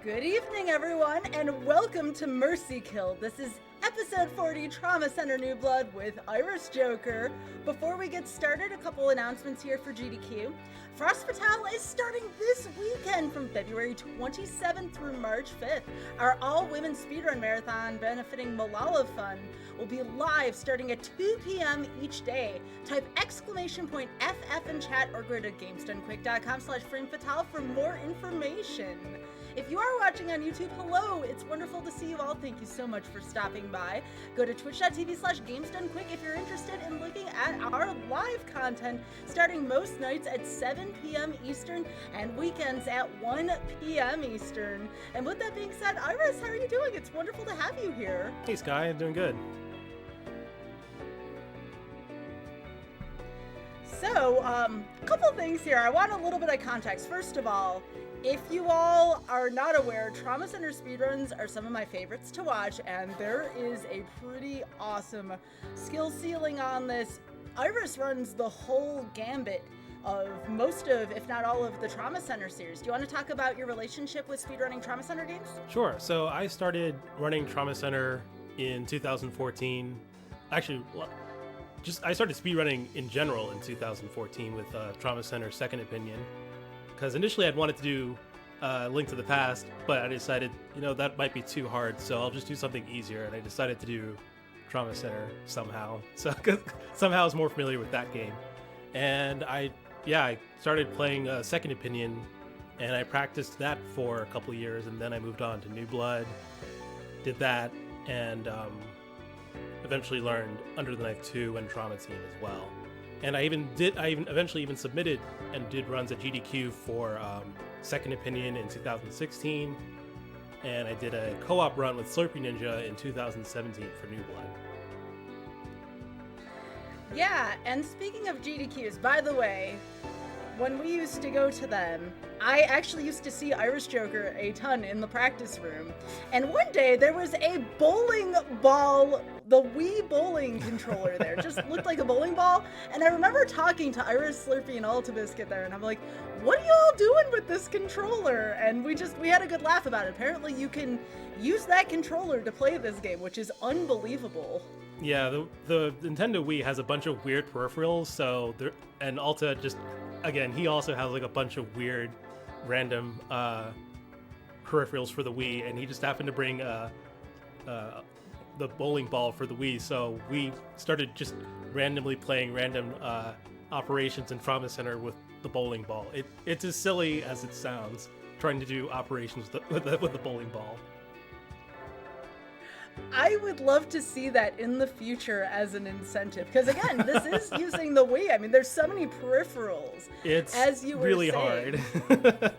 Good evening, everyone, and welcome to Mercy Kill. This is episode 40, Trauma Center New Blood with Iris Joker. Before we get started, a couple announcements here for GDQ. Frost Fatale is starting this weekend from February 27th through March 5th. Our all-women speedrun marathon benefiting Malala Fund will be live starting at 2 p.m. each day. Type !FF in chat or go to gamesdonequick.com/framefatale for more information. If you are watching on YouTube, hello! It's wonderful to see you all. Thank you so much for stopping by. Go to twitch.tv/gamesdonequick if you're interested in looking at our live content starting most nights at 7 p.m. Eastern and weekends at 1 p.m. Eastern. And with that being said, Iris, how are you doing? It's wonderful to have you here. Hey Sky, I'm doing good. So, a couple things here. I want a little bit of context. First of all, if you all are not aware, Trauma Center speedruns are some of my favorites to watch, and there is a pretty awesome skill ceiling on this. Iris runs the whole gambit of most of, if not all of, the Trauma Center series. Do you want to talk about your relationship with speedrunning Trauma Center games? Sure. So I started running Trauma Center in 2014. Actually, I started speedrunning in general in 2014 with Trauma Center Second Opinion. Because initially I'd wanted to do Link to the Past, but I decided, that might be too hard, so I'll just do something easier, and I decided to do Trauma Center somehow. So somehow I was more familiar with that game. And I started playing Second Opinion, and I practiced that for a couple of years, and then I moved on to New Blood, did that, and eventually learned Under the Knife 2 and Trauma Team as well. And I eventually submitted and did runs at GDQ for Second Opinion in 2016, and I did a co-op run with Slurpee Ninja in 2017 for New Blood. Yeah, and speaking of GDQs, by the way, when we used to go to them, I actually used to see Iris Joker a ton in the practice room. And one day there was a bowling ball, the Wii bowling controller there. Just looked like a bowling ball. And I remember talking to Iris, Slurpee, and Altabiscuit there, and I'm like, what are y'all doing with this controller? And we had a good laugh about it. Apparently you can use that controller to play this game, which is unbelievable. Yeah, the Nintendo Wii has a bunch of weird peripherals, and Alta just, again, he also has like a bunch of weird random peripherals for the Wii, and he just happened to bring the bowling ball for the Wii, so we started just randomly playing random operations in Trauma Center with the bowling ball. It's as silly as it sounds, trying to do operations with the bowling ball. I would love to see that in the future as an incentive, because again, this is using the Wii. I mean, there's so many peripherals. It's as you were really saying. hard.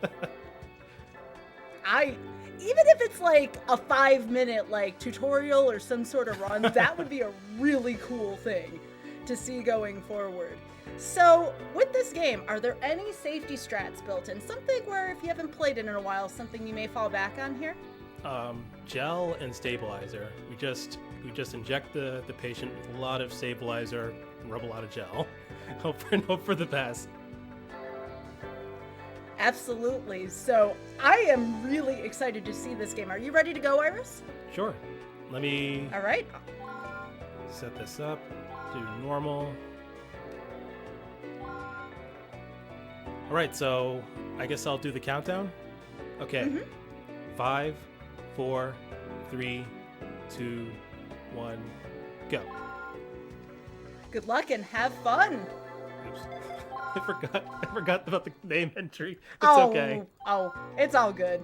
Even if it's like a 5-minute like tutorial or some sort of run, that would be a really cool thing to see going forward. So with this game, are there any safety strats built in? Something where if you haven't played it in a while, something you may fall back on here? Gel and stabilizer. We just inject the patient with a lot of stabilizer and rub a lot of gel. Hope for the best. Absolutely. So I am really excited to see this game. Are you ready to go, Iris? Sure. Let me All right. set this up. Do normal. All right, so I guess I'll do the countdown. Okay. Mm-hmm. 5, 4, 3, 2, 1, go. Good luck and have fun. Oops. I forgot about the name entry. It's okay. Oh, it's all good.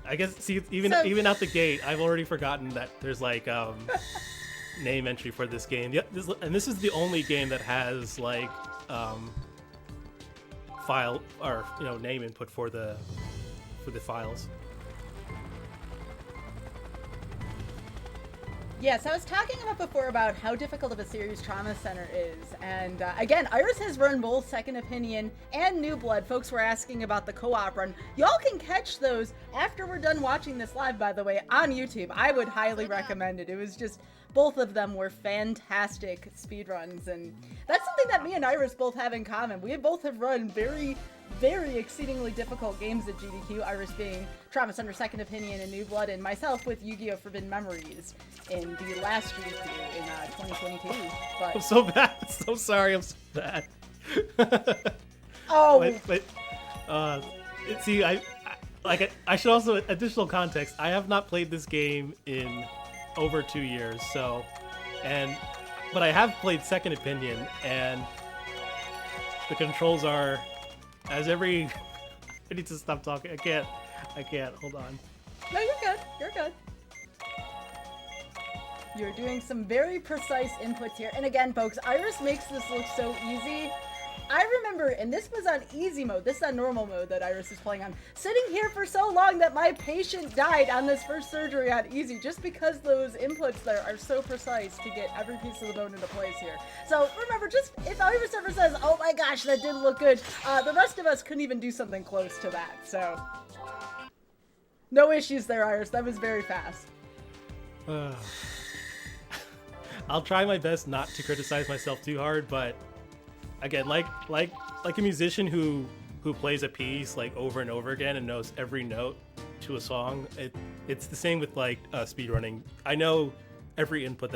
I guess, see, even out the gate, I've already forgotten that there's like name entry for this game. Yeah, this is the only game that has like file or name input for the files. Yes, I was talking about before about how difficult of a series Trauma Center is, and again, Iris has run both Second Opinion and New Blood. Folks were asking about the co-op run. Y'all can catch those after we're done watching this live, by the way, on YouTube. I would highly recommend it. It was just, both of them were fantastic speedruns, and that's something something that me and Iris both have in common. We both have run very, very exceedingly difficult games at GDQ, Iris being Trauma Center Second Opinion and New Blood, and myself with Yu-Gi-Oh! Forbidden Memories in the last GDQ in 2022. But I'm so bad. So sorry. I'm so bad. oh, See, I should also, additional context, I have not played this game in over 2 years, but I have played Second Opinion, and the controls are, I need to stop talking, I can't, hold on. no, you're good. You're doing some very precise inputs here, and again, folks, Iris makes this look so easy. I remember, and this was on easy mode, this is on normal mode that Iris is playing on, sitting here for so long that my patient died on this first surgery on easy, just because those inputs there are so precise to get every piece of the bone into place here. So remember, just if Iris ever says, oh my gosh, that didn't look good, the rest of us couldn't even do something close to that, so. No issues there, Iris, that was very fast. I'll try my best not to criticize myself too hard, but again, like a musician who plays a piece like over and over again and knows every note to a song, it's the same with speedrunning. I know every input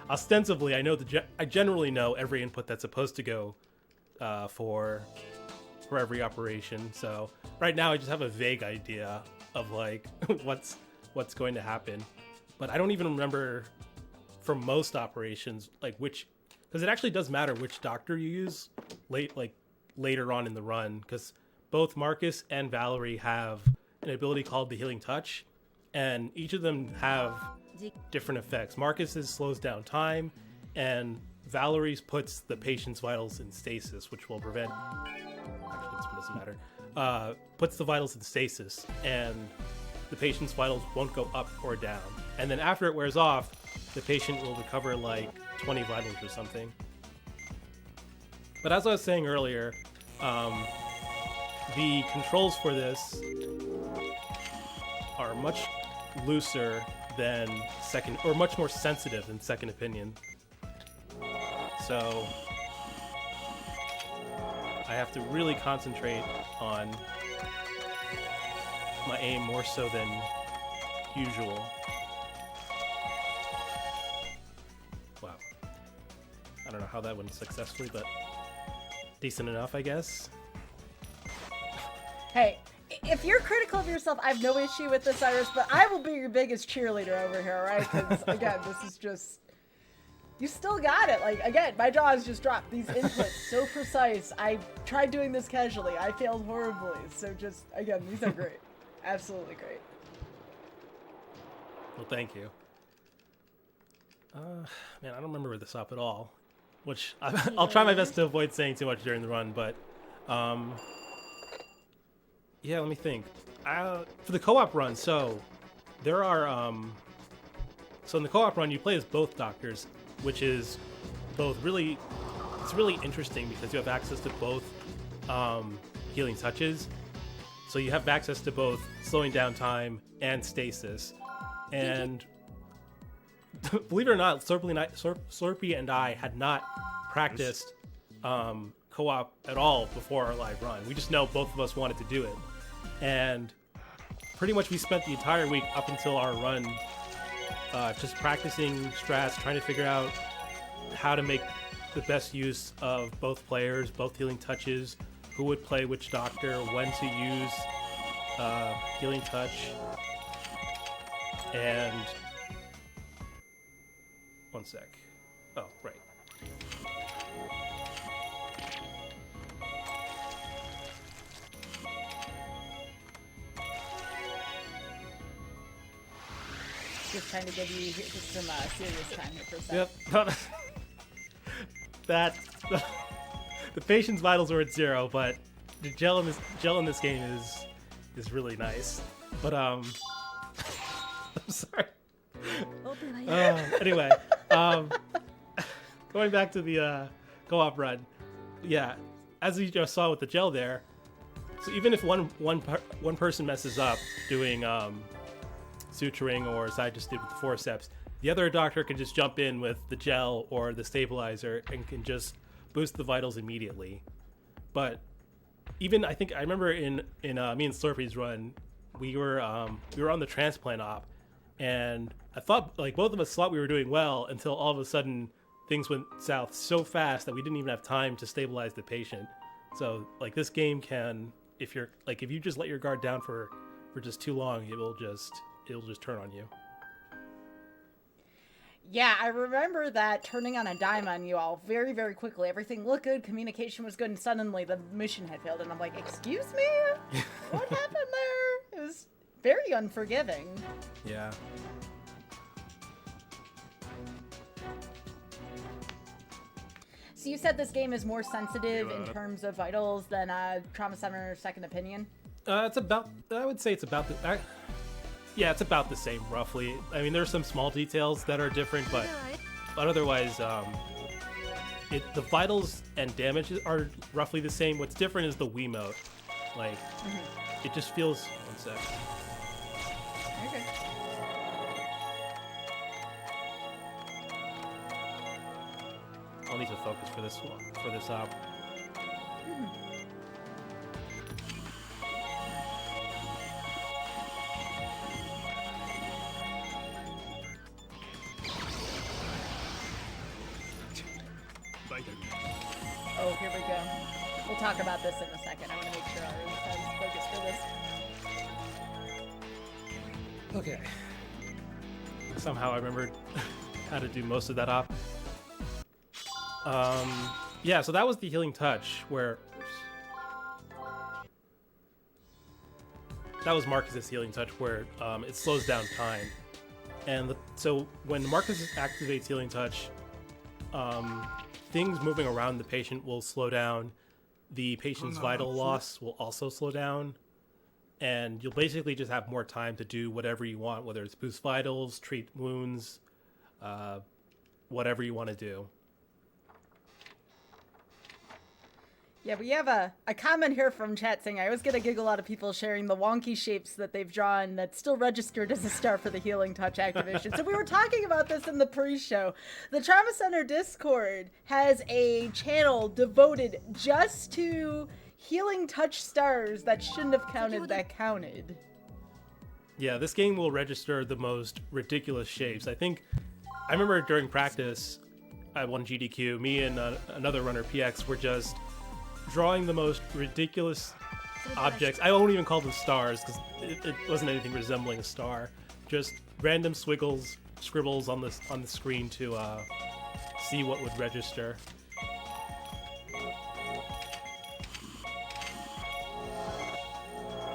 ostensibly I generally know every input that's supposed to go for every operation. So right now I just have a vague idea of what's going to happen, but I don't even remember for most operations because it actually does matter which doctor you use later on in the run, because both Marcus and Valerie have an ability called the Healing Touch, and each of them have different effects. Marcus's slows down time, and Valerie's puts the patient's vitals in stasis, which will prevent, actually this doesn't matter, puts the vitals in stasis, and the patient's vitals won't go up or down. And then after it wears off, the patient will recover 20 vitals or something. But as I was saying earlier, the controls for this are much looser than much more sensitive than Second Opinion. So I have to really concentrate on my aim more so than usual. Wow. I don't know how that went successfully, but decent enough, I guess. Hey, if you're critical of yourself, I have no issue with this, Iris, but I will be your biggest cheerleader over here, right? Because, again, this is just... You still got it. Again, my jaw has just dropped. These inputs, so precise. I tried doing this casually. I failed horribly. So just, again, these are great. Absolutely great. Well, thank you. Man, I don't remember this up at all. Which, I'll try my best to avoid saying too much during the run, but... yeah, let me think. For the co-op run, so there are... So in the co-op run, you play as both doctors, which is both really... It's really interesting because you have access to both healing touches. So you have access to both slowing down time and stasis. And believe it or not, Slurpee and I had not practiced co-op at all before our live run. We just know both of us wanted to do it. And pretty much we spent the entire week up until our run just practicing strats, trying to figure out how to make the best use of both players, both healing touches, who would play which doctor, when to use healing touch, and... One sec. Oh, right. Just trying to give you some serious time here for a second. Yep. The patient's vitals are at 0, but the gel in this game is really nice. But I'm sorry. Anyway, going back to the co-op run, yeah, as you just saw with the gel there. So even if one person messes up doing suturing, or as I just did with the forceps, the other doctor can just jump in with the gel or the stabilizer and can just boost the vitals immediately. But even I remember in me and Slurpee's run, we were on the transplant op, and I thought like both of us thought we were doing well until all of a sudden things went south so fast that we didn't even have time to stabilize the patient. So like this game can, if you just let your guard down for just too long, it'll just turn on you. Yeah, I remember that turning on a dime on you all very, very quickly. Everything looked good, communication was good, and suddenly the mission had failed. And I'm like, excuse me? What happened there? It was very unforgiving. Yeah. So you said this game is more sensitive in terms of vitals than Trauma Center Second Opinion? It's about, I would say it's about the... Yeah, it's about the same, roughly. I mean, there's some small details that are different, but otherwise, the vitals and damage are roughly the same. What's different is the Wiimote. Like, it just feels... One sec. Okay. I'll need to focus for this op. Oh, here we go. We'll talk about this in a second. I want to make sure our has focus for this. Okay. Somehow I remembered how to do most of that op. Yeah, so that was the healing touch where... That was Marcus's healing touch where it slows down time. And so when Marcus activates healing touch, things moving around the patient will slow down. The patient's vital loss will also slow down. And you'll basically just have more time to do whatever you want, whether it's boost vitals, treat wounds, whatever you want to do. Yeah, we have a comment here from chat saying, I always get a giggle out of people sharing the wonky shapes that they've drawn that's still registered as a star for the healing touch activation. So we were talking about this in the pre-show. The Trauma Center Discord has a channel devoted just to healing touch stars that shouldn't have counted that counted. Yeah, this game will register the most ridiculous shapes. I remember during practice at one GDQ, me and another runner, PX, were just drawing the most ridiculous objects. I won't even call them stars because it wasn't anything resembling a star. Just random scribbles on the screen to see what would register.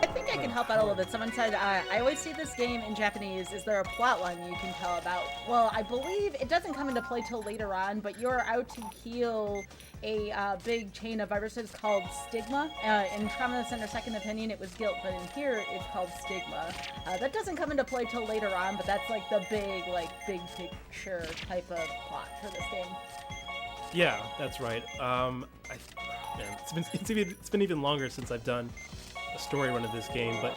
I think I can help out a little bit. Someone said, I always see this game in Japanese. Is there a plot line you can tell about? Well, I believe it doesn't come into play till later on, but you're out to heal a big chain of viruses called Stigma. In Trauma Center Second Opinion, it was Guilt, but in here, it's called Stigma. That doesn't come into play till later on, but that's like the big picture type of plot for this game. Yeah, that's right. It's been even longer since I've done a story run of this game, but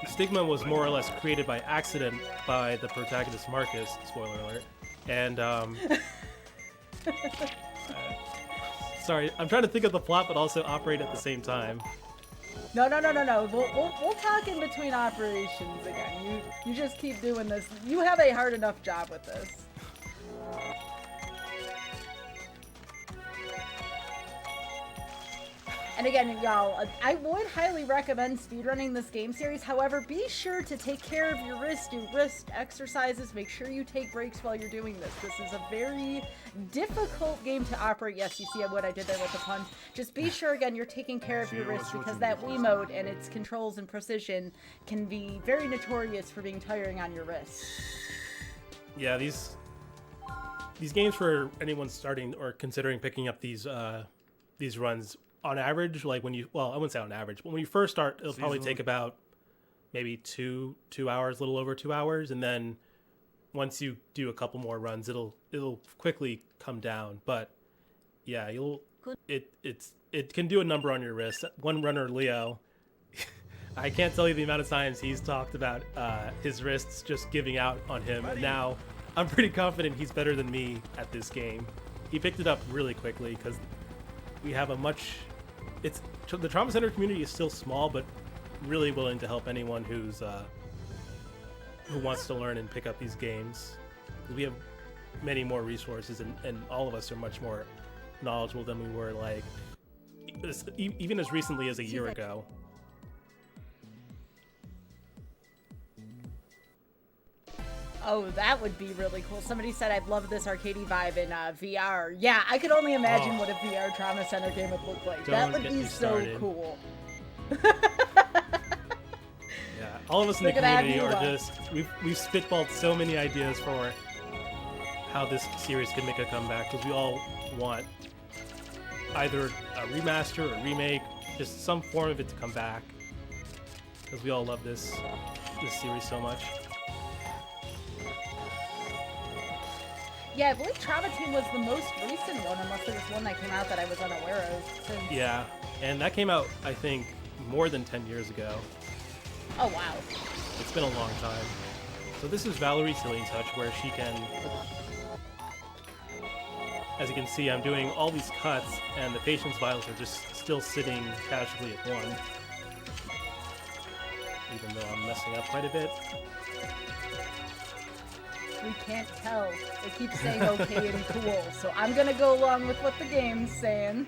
Stigma was more or less created by accident by the protagonist Marcus, spoiler alert, and sorry, I'm trying to think of the plot but also operate at the same time. No. We'll talk in between operations again. You just keep doing this. You have a hard enough job with this. And again, y'all, I would highly recommend speedrunning this game series. However, be sure to take care of your wrist, do wrist exercises, make sure you take breaks while you're doing this. This is a very difficult game to operate. Yes, you see what I did there with the pun. Just be sure, again, you're taking care of your wrist because that Wiimote and its controls and precision can be very notorious for being tiring on your wrist. Yeah, these games for anyone starting or considering picking up these runs, on average, like I wouldn't say on average, but when you first start, it'll probably take about maybe two hours, a little over 2 hours, and then once you do a couple more runs, it'll quickly come down. But yeah, it can do a number on your wrist. One runner, Leo, I can't tell you the amount of times he's talked about his wrists just giving out on him, and now I'm pretty confident he's better than me at this game. he picked it up really quickly because we have the Trauma Center community is still small, but really willing to help anyone who wants to learn and pick up these games. We have many more resources, and all of us are much more knowledgeable than we were like even as recently as a year ago. Oh, that would be really cool. Somebody said I'd love this arcadey vibe in VR. Yeah, I could only imagine what a VR Trauma Center game would look like. That would be so cool. Yeah, all of us in the community are just we've spitballed so many ideas for how this series can make a comeback, because we all want either a remaster or remake, just some form of it to come back, because we all love this series so much. Yeah, I believe Trauma Team was the most recent one, unless there was one that came out that I was unaware of. Yeah, and that came out, I think, more than 10 years ago. Oh, wow. It's been a long time. So this is Valerie's Healing Touch, where she can... As you can see, I'm doing all these cuts, and the patient's vitals are just still sitting casually at 1. Even though I'm messing up quite a bit. We can't tell. It keeps saying okay and cool, so I'm gonna go along with what the game's saying.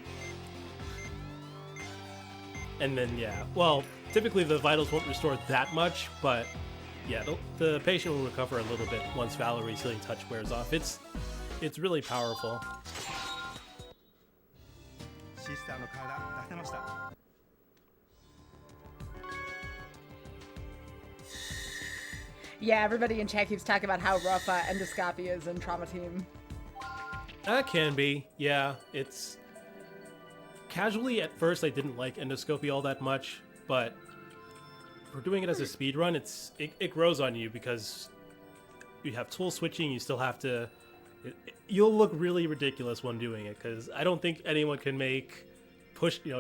And then, yeah, well, typically the vitals won't restore that much, but yeah, the patient will recover a little bit once Valerie's Healing Touch wears off. It's really powerful. Yeah, everybody in chat keeps talking about how rough endoscopy is in Trauma Team. That can be, yeah. It's... Casually, at first, I didn't like endoscopy all that much, but for doing it as a speedrun, it grows on you, because you have tool switching, you still have to... You'll look really ridiculous when doing it, because I don't think anyone can make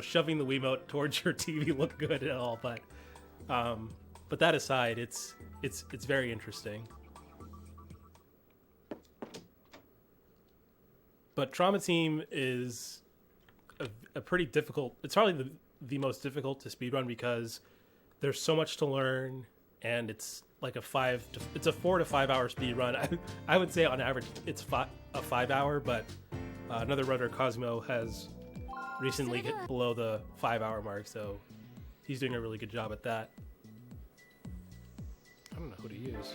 shoving the Wiimote towards your TV look good at all, but that aside, it's very interesting. But Trauma Team is a pretty difficult... It's probably the most difficult to speedrun, because there's so much to learn, and it's like a 4 to 5 hour speedrun. I would say on average it's a 5 hour, but another runner, Cosmo, has recently hit below the 5 hour mark, so he's doing a really good job at that. I don't know who to use.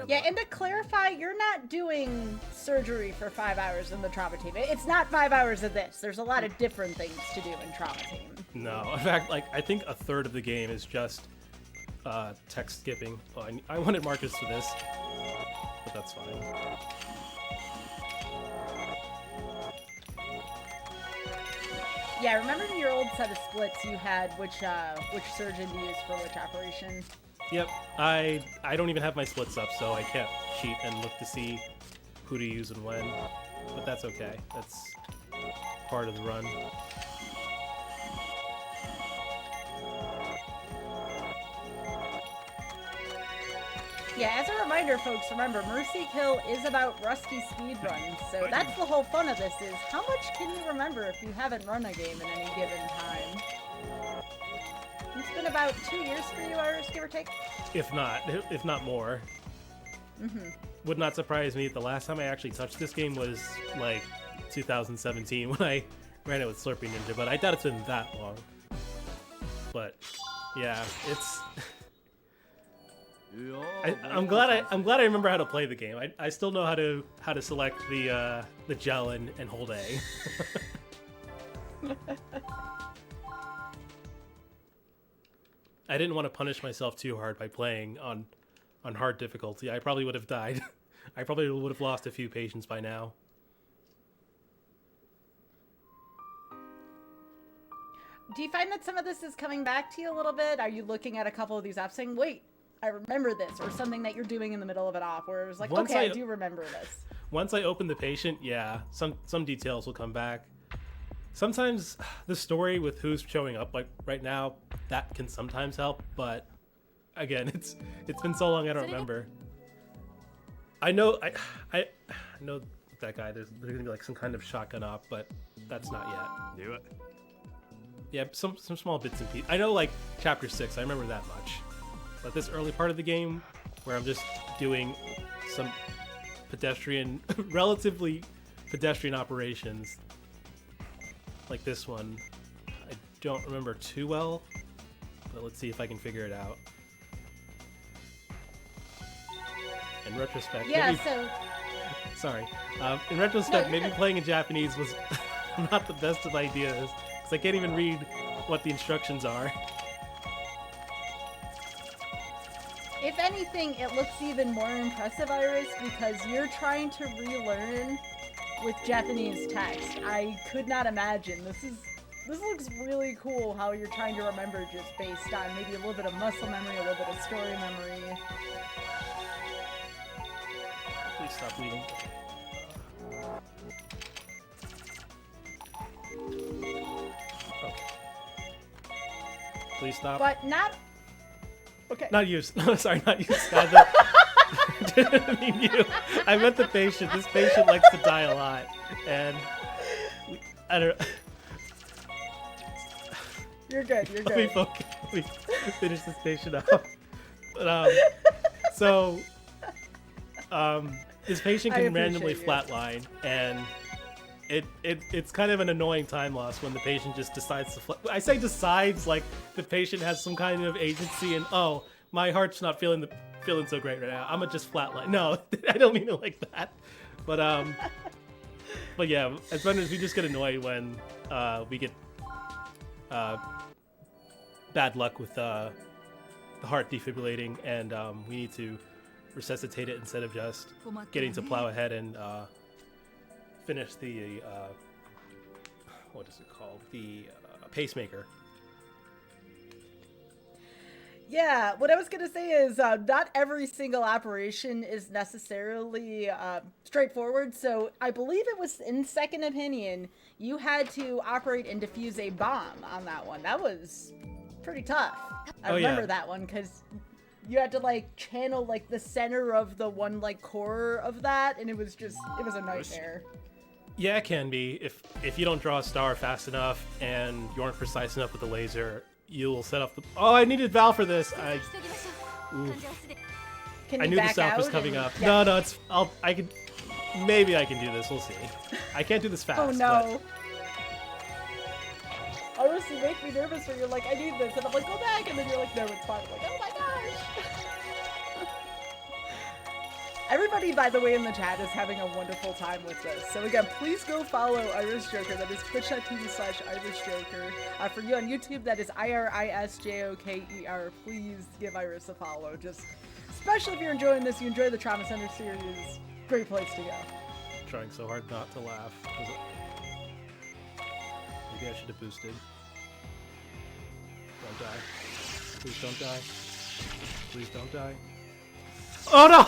Yeah, and to clarify, you're not doing surgery for 5 hours in the Trauma Team. It's not 5 hours of this. There's a lot of different things to do in Trauma Team. No, in fact, I think a third of the game is just text skipping. Well, I wanted Marcus for this, but that's fine. Yeah, I remember in your old set of splits you had which surgeon to use for which operation. Yep, I don't even have my splits up, so I can't cheat and look to see who to use and when, but that's okay. That's part of the run. Yeah, as a reminder, folks, remember, Mercy Kill is about rusty speedruns, so that's the whole fun of this, is how much can you remember if you haven't run a game in any given time? It's been about 2 years for you, Iris, give or take? If not more. Mm-hmm. Would not surprise me. The last time I actually touched this game was, like, 2017 when I ran it with Slurpee Ninja, but I doubt it's been that long. But, yeah, it's... I'm glad I remember how to play the game. I still know how to select the gel and hold A. I didn't want to punish myself too hard by playing on hard difficulty. I probably would have died. I probably would have lost a few patients by now. Do you find that some of this is coming back to you a little bit? Are you looking at a couple of these apps saying, wait, I remember this, or something that you're doing in the middle of an op where it was like, I do remember this. Once I open the patient, yeah, some details will come back. Sometimes the story with who's showing up, like right now, that can sometimes help, but again, it's been so long I don't remember. I know with that guy. There's gonna be like some kind of shotgun op, but that's not yet. Do it. Yeah, some small bits and pieces. I know like chapter 6, I remember that much. But this early part of the game, where I'm just doing some relatively pedestrian operations, like this one, I don't remember too well, but let's see if I can figure it out. In retrospect, Yeah, maybe, so sorry. In retrospect, No, maybe you're good. playing in Japanese was not the best of ideas, because I can't even read what the instructions are. if anything, it looks even more impressive, Iris, because you're trying to relearn with Japanese text. I could not imagine. This looks really cool how you're trying to remember just based on maybe a little bit of muscle memory, a little bit of story memory. Please stop bleeding. Okay. Please stop. But not... Okay. Not you. No, sorry, not you, Scott. I didn't mean you. I meant the patient. This patient likes to die a lot, and I don't. You're good, you're Let me good. focus. Let me finish this patient up. But, so, this patient I can randomly appreciate you. flatline, and it's kind of an annoying time loss when the patient just decides to I say decides like the patient has some kind of agency and, oh, my heart's not feeling so great right now, I'm gonna just flatline. No, I don't mean it like that. But yeah, as runners we just get annoyed when we get bad luck with the heart defibrillating, and we need to resuscitate it instead of just getting to plow ahead and finish the what is it called? The pacemaker. Yeah, what I was gonna say is not every single operation is necessarily straightforward. So I believe it was in Second Opinion, you had to operate and defuse a bomb on that one. That was pretty tough. I remember yeah. that one because you had to like channel like the center of the one like core of that, and it was a nightmare. Yeah, it can be. If you don't draw a star fast enough and you aren't precise enough with the laser, you'll set up the. Oh, I needed Val for this. Can I you knew the back south was out coming and- up. yeah. No, it's. I can. Maybe I can do this. We'll see. I can't do this fast. Oh no. Honestly, you make me nervous when you're like, I need this, and I'm like, go back, and then you're like, no, it's fine. I'm like, oh my gosh. Everybody, by the way, in the chat is having a wonderful time with this. So again, please go follow Irish Joker. That is twitch.tv/Irish Joker. For you on YouTube, that is IRISJOKER. Please give Iris a follow. Just, especially if you're enjoying this, you enjoy the Trauma Center series, great place to go. Trying so hard not to laugh. Maybe I should have boosted. Don't die. Please don't die. Please don't die. Oh no!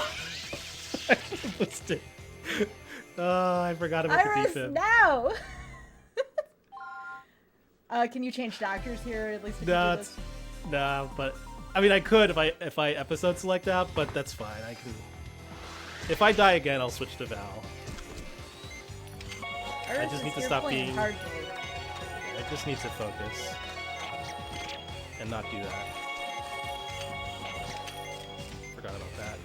I should have boosted. Oh, I forgot about Iris, the defib. now! Can you change doctors here at least? If you No, do it's, this? no, but I mean I could if I episode select out, but that's fine. I can. If I die again, I'll switch to Val. Iris, just need to you're stop playing being- hard mode. I just need to focus and not do that. Forgot about that.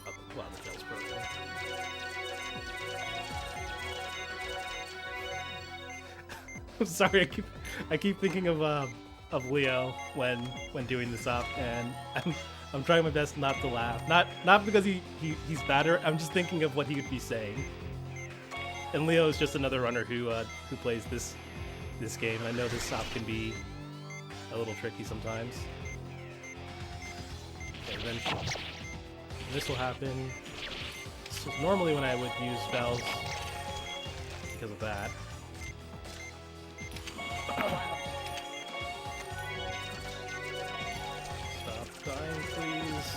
Oh, wow, the jumps broken. I'm sorry, I keep thinking of Leo when doing this up, and I'm trying my best not to laugh. Not because he's better. I'm just thinking of what he would be saying. And Leo is just another runner who plays this game, and I know this op can be a little tricky sometimes. Okay, eventually this will happen. This is normally when I would use Val's because of that. Stop dying, please.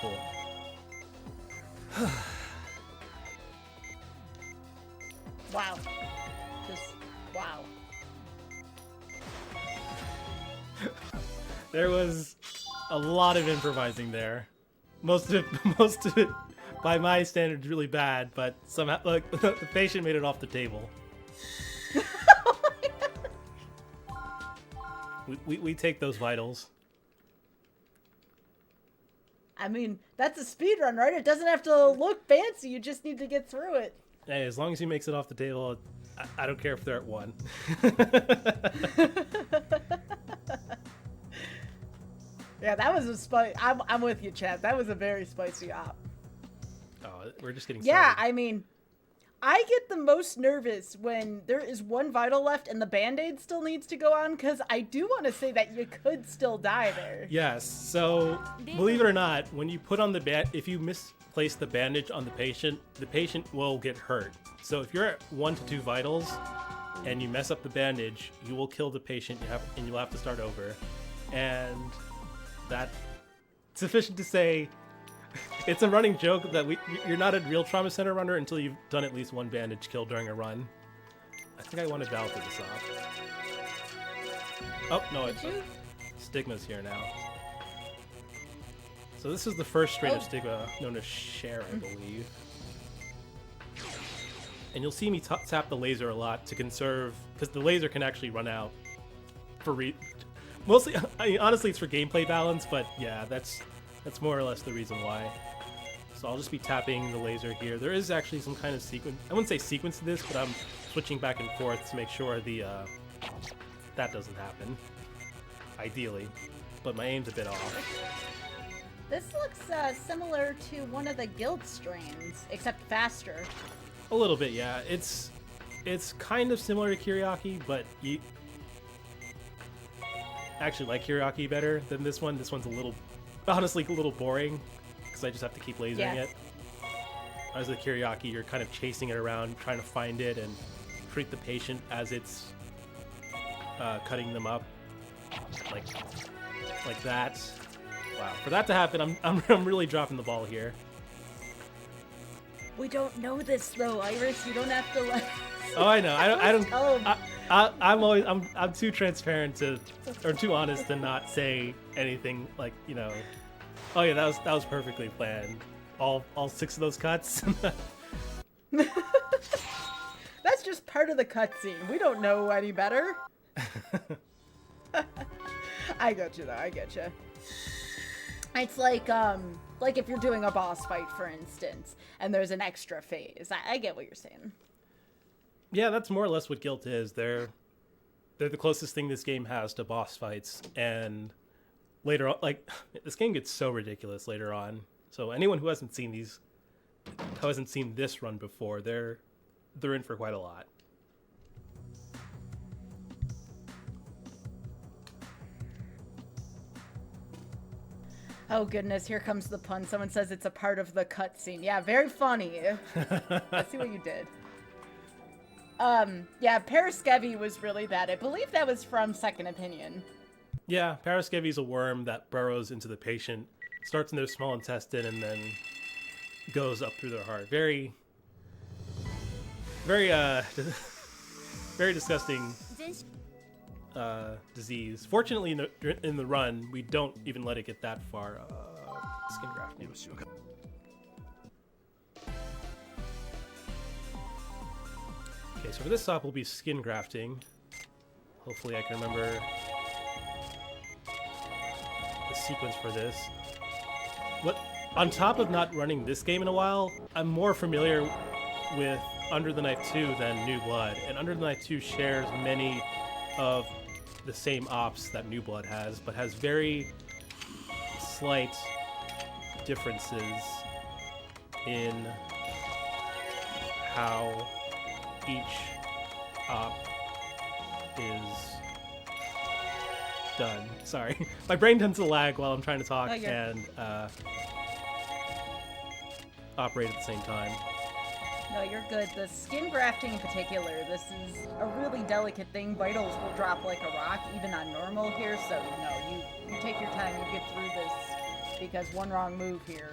Cool. Wow. Just, wow. There was a lot of improvising there. Most of it, by my standards, really bad. But somehow, like the patient made it off the table. We take those vitals. I mean, that's a speed run, right? It doesn't have to look fancy. You just need to get through it. Hey, as long as he makes it off the table, I don't care if they're at 1. Yeah, that was a spicy. I'm with you, Chad. That was a very spicy op. Oh, we're just getting Yeah, started. I mean, I get the most nervous when there is 1 vital left and the Band-Aid still needs to go on, because I do want to say that you could still die there. Yes, so believe it or not, when you put on the if you misplace the bandage on the patient will get hurt. So if you're at 1 to 2 vitals and you mess up the bandage, you will kill the patient. And you'll have to start over. And that's sufficient to say. It's a running joke that you're not a real trauma center runner until you've done at least 1 bandage kill during a run. I think I want to battle through this off. Oh, no, it's Stigma's here now. So this is the first strain of Stigma, known as Share, I believe. And you'll see me tap the laser a lot to conserve, because the laser can actually run out for mostly, I mean, honestly, it's for gameplay balance, but yeah, that's more or less the reason why. So I'll just be tapping the laser here. There is actually some kind of sequence. I wouldn't say sequence to this, but I'm switching back and forth to make sure that doesn't happen. Ideally, but my aim's a bit off. This looks similar to one of the guild strains, except faster. A little bit, yeah. It's kind of similar to Kiriaki, but you actually like Kiriaki better than this one. This one's honestly a little boring, because I just have to keep lasering it. As with Kiriaki, you're kind of chasing it around, trying to find it and treat the patient as it's cutting them up, like that. Wow, for that to happen, I'm really dropping the ball here. We don't know this though, Iris. You don't have to let. Oh, I know. I don't. Tell him. I'm too transparent or too honest to not say anything like, you know. Oh yeah, that was perfectly planned. All 6 of those cuts. That's just part of the cutscene. We don't know any better. I get you though. I get you. It's like if you're doing a boss fight, for instance, and there's an extra phase. I get what you're saying. Yeah, that's more or less what Guilt is. They're the closest thing this game has to boss fights, and later on, like, this game gets so ridiculous later on. So anyone who hasn't seen this run before, they're in for quite a lot. Oh goodness, here comes the pun. Someone says it's a part of the cutscene. Yeah, very funny. I see what you did. Yeah, Paraskevi was really bad. I believe that was from Second Opinion. Yeah, Paraskevi's a worm that burrows into the patient, starts in their small intestine, and then goes up through their heart. Very, very, very disgusting disease. Fortunately, in the run, we don't even let it get that far. Skin grafting. Okay, so for this stop, we'll be skin grafting. Hopefully I can remember the sequence for this. But on top of not running this game in a while, I'm more familiar with Under the Knife 2 than New Blood. And Under the Knife 2 shares many of the same ops that New Blood has, but has very slight differences in how each op is done. Sorry, my brain tends to lag while I'm trying to talk and operate at the same time. No, you're good. The skin grafting in particular, this is a really delicate thing. Vitals will drop like a rock, even on normal here, so no, you take your time, you get through this, because one wrong move here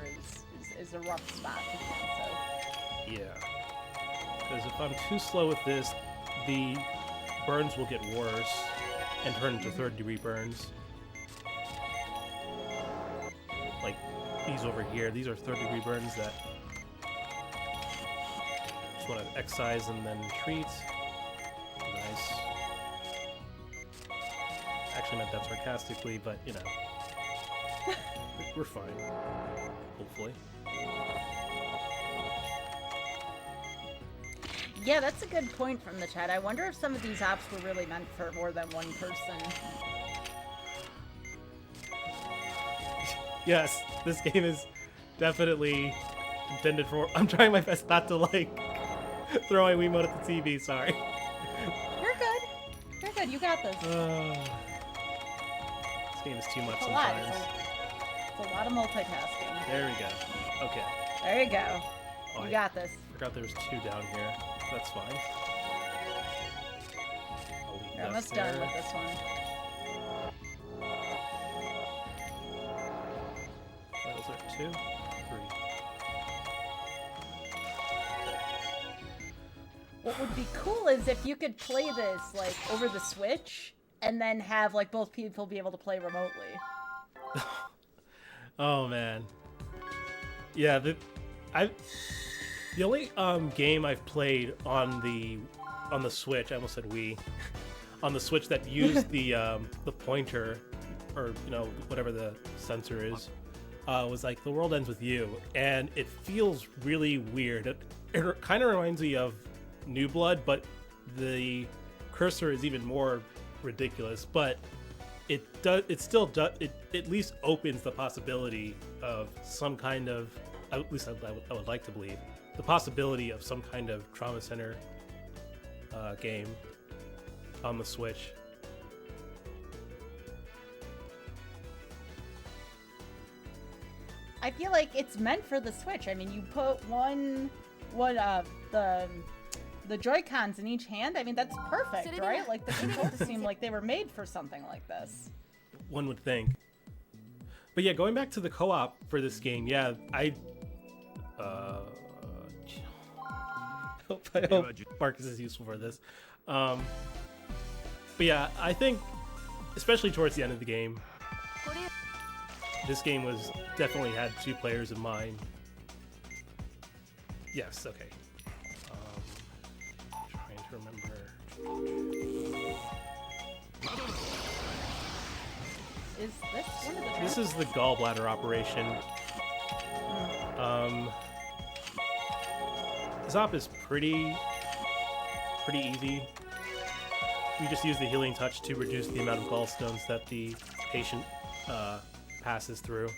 is a rough spot to be in, so. Yeah. Because if I'm too slow with this, the burns will get worse and turn into third-degree burns. like these over here. These are third-degree burns that just want to excise and then treat. Nice. Actually meant that sarcastically, but you know, we're fine. Hopefully. Yeah, that's a good point from the chat. I wonder if some of these apps were really meant for more than one person. Yes, this game is definitely intended for... I'm trying my best not to, like, throw my Wiimote at the TV, sorry. You're good. You're good, you got this. This game is too much It's a lot. sometimes. It's a lot of multitasking. There we go. Okay. There you go. Oh, You got this. I forgot there was 2 down here. That's fine. I'll leave You're that almost there. done with this one. Those are 2, 3. What would be cool is if you could play this, like, over the Switch, and then have, like, both people be able to play remotely. Oh man. Yeah, the only game I've played on the Switch, I almost said Wii, on the Switch that used the pointer, or you know whatever the sensor is, was like The World Ends with You, and it feels really weird. It kind of reminds me of New Blood, but the cursor is even more ridiculous. But it at least opens the possibility of some kind of, at least I would like to believe, the possibility of some kind of Trauma Center game on the Switch. I feel like it's meant for the Switch. I mean, you put the Joy-Cons in each hand. I mean, that's perfect, right? Like, the controls seem like they were made for something like this. One would think. But yeah, going back to the co-op for this game, yeah, I hope Marcus is useful for this. But yeah, I think, especially towards the end of the game, this game was definitely had 2 players in mind. Yes, okay. Trying to remember. Is this one of the... This is the gallbladder operation. This op is pretty easy. We just use the healing touch to reduce the amount of gallstones that the patient passes through.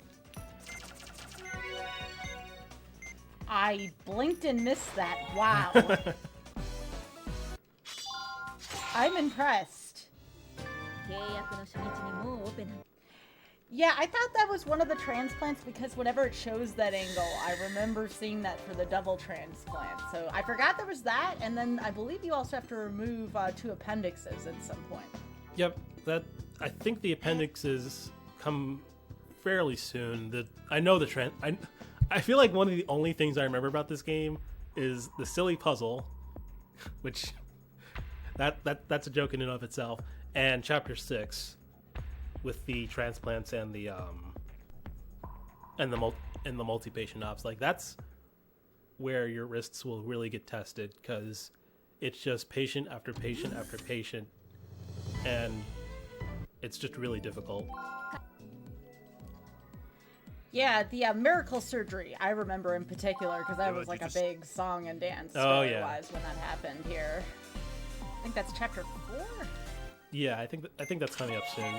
I blinked and missed that. Wow. I'm impressed. Yeah, I thought that was one of the transplants because whenever it shows that angle, I remember seeing that for the double transplant. So I forgot there was that, and then I believe you also have to remove 2 appendixes at some point. Yep, I think the appendixes come fairly soon. I feel like one of the only things I remember about this game is the silly puzzle, which that's a joke in and of itself, and Chapter 6 with the transplants and the multi-patient ops. Like, that's where your wrists will really get tested, because it's just patient after patient after patient, and it's just really difficult. Yeah, the miracle surgery, I remember in particular, because that was like a big song and dance story-wise when that happened here. I think that's Chapter 4? Yeah, I think that's coming up soon.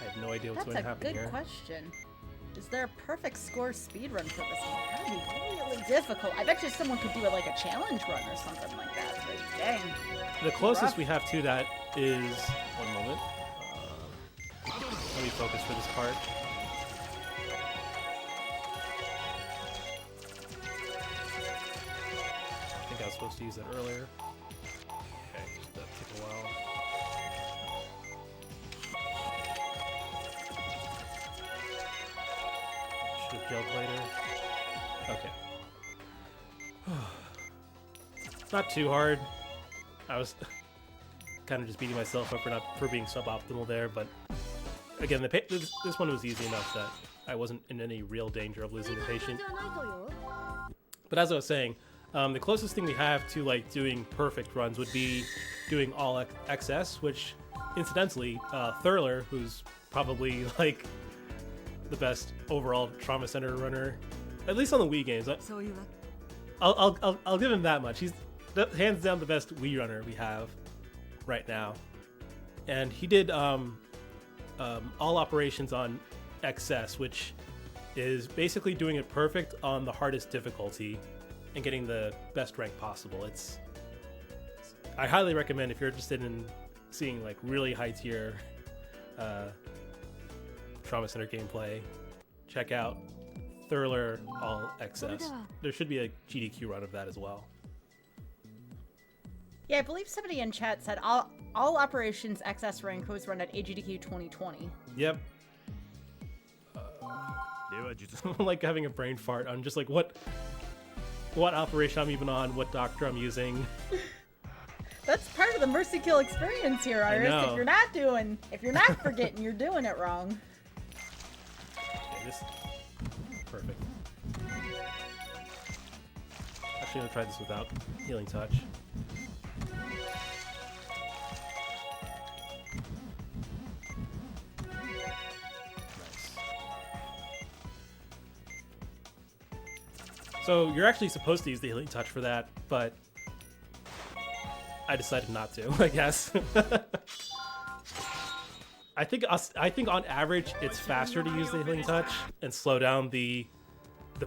I have no idea what's going to happen here. That's a good question. Is there a perfect score speedrun for this one? That would be really difficult. I bet you someone could do it like a challenge run or something like that. But dang. The closest we have to that is... One moment. Let me focus for this part. I think I was supposed to use that earlier. Okay, that took a while. Should have killed later. Okay. Not too hard. I was kind of just beating myself up for being suboptimal there, but again, this one was easy enough that I wasn't in any real danger of losing the patient. But as I was saying, the closest thing we have to like doing perfect runs would be doing all XS, which incidentally, Thurler, who's probably like the best overall Trauma Center runner, at least on the Wii games. I'll give him that much. He's hands down the best Wii runner we have right now, and he did all operations on XS, which is basically doing it perfect on the hardest difficulty and getting the best rank possible. I highly recommend if you're interested in seeing like really high tier Trauma Center gameplay, check out Thurler All XS. There should be a GDQ run of that as well. Yeah, I believe somebody in chat said all operations XS rank was run at AGDQ 2020. Yep. I'm like having a brain fart. I'm just like, what operation I'm even on, what doctor I'm using. That's part of the Mercy Kill experience here, Iris. I know. If you're not forgetting, you're doing it wrong. Okay, this perfect. Actually, I'm gonna try this without healing touch. So you're actually supposed to use the healing touch for that, but I decided not to, I guess. I think on average it's faster to use the healing touch and slow down the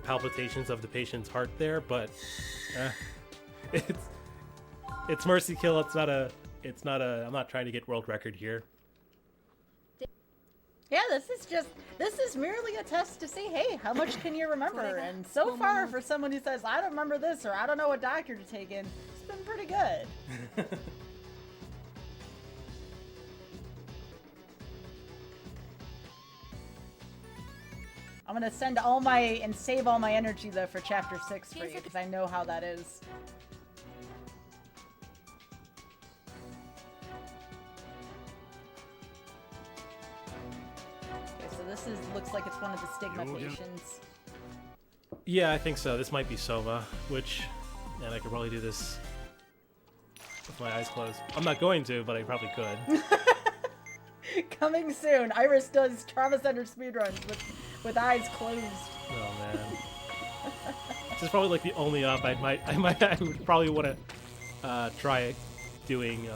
palpitations of the patient's heart there, but it's Mercy Kill. It's not a I'm not trying to get world record here. Yeah, this is merely a test to see, hey, how much can you remember? And so far, for someone who says, I don't remember this, or I don't know what doctor to take in, it's been pretty good. I'm gonna save all my energy though for chapter 6 for you, because I know how that is. Looks like it's one of the stigma patients. Yeah, I think so. This might be Soma, which, and I could probably do this with my eyes closed. I'm not going to, but I probably could. Coming soon, Iris does Trauma Center speedruns with eyes closed. Oh man, this is probably like the only up I would probably want to try doing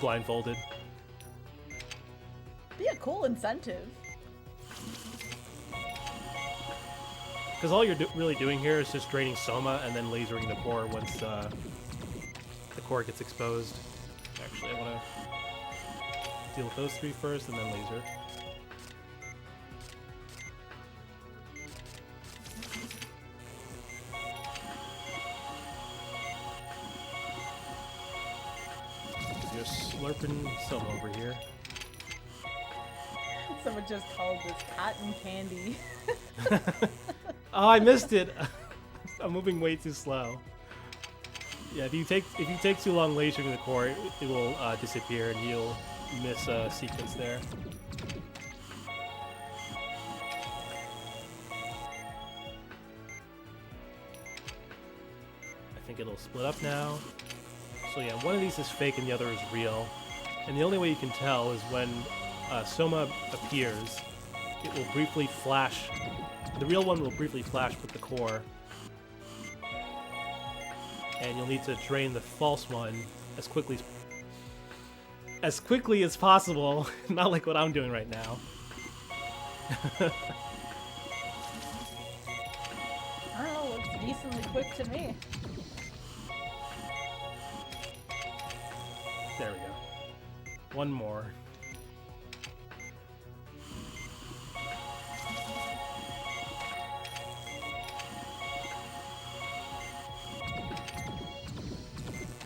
blindfolded. Be a cool incentive. Because all you're really doing here is just draining Soma and then lasering the core once the core gets exposed. Actually, I want to deal with those three first and then laser. You're slurping Soma over here. Someone just called this cotton candy. Oh, I missed it. I'm moving way too slow. Yeah, if you take too long lasering the core, it will disappear and you'll miss a sequence there. I think it'll split up now. So yeah, one of these is fake and the other is real. And the only way you can tell is when Soma appears, it will briefly flash. The real one will briefly flash with the core. And you'll need to drain the false one as quickly as possible. Not like what I'm doing right now. Oh, looks decently quick to me. There we go. One more.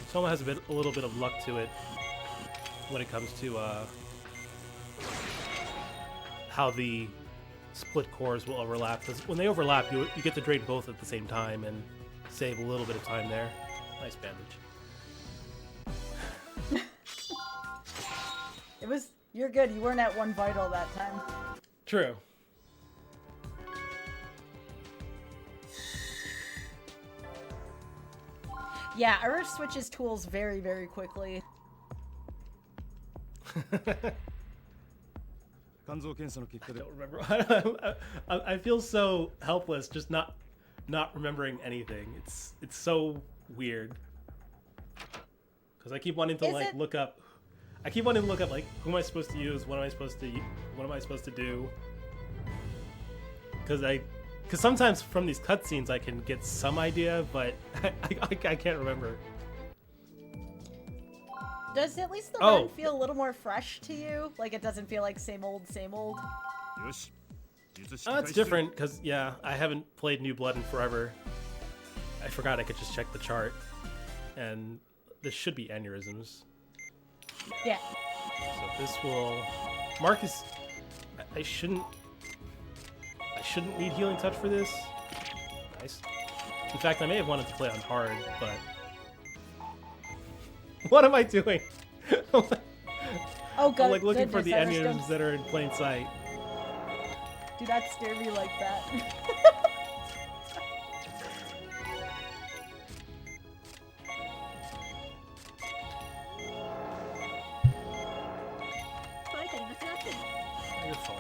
Soma has a little bit of luck to it when it comes to how the split cores will overlap. Because when they overlap, you get to drain both at the same time and save a little bit of time there. Nice bandage. You're good. You weren't at 1 vital that time. True. Yeah, Irish switches tools very, very quickly. I don't remember. I feel so helpless just not remembering anything. It's so weird. Because I keep wanting to look up. I keep wanting to look up like who am I supposed to use? What am I supposed to do? Because sometimes from these cutscenes I can get some idea, but I can't remember. Does at least the run feel a little more fresh to you? Like it doesn't feel like same old, same old? It's different because, yeah, I haven't played New Blood in forever. I forgot I could just check the chart. And this should be aneurysms. Yeah. So this will... Marcus, I shouldn't need Healing Touch for this. Nice. In fact, I may have wanted to play on hard, but... What am I doing? Oh, God. I'm like looking for the aneurysms that are in plain sight. Do not stare me like that. You're fine.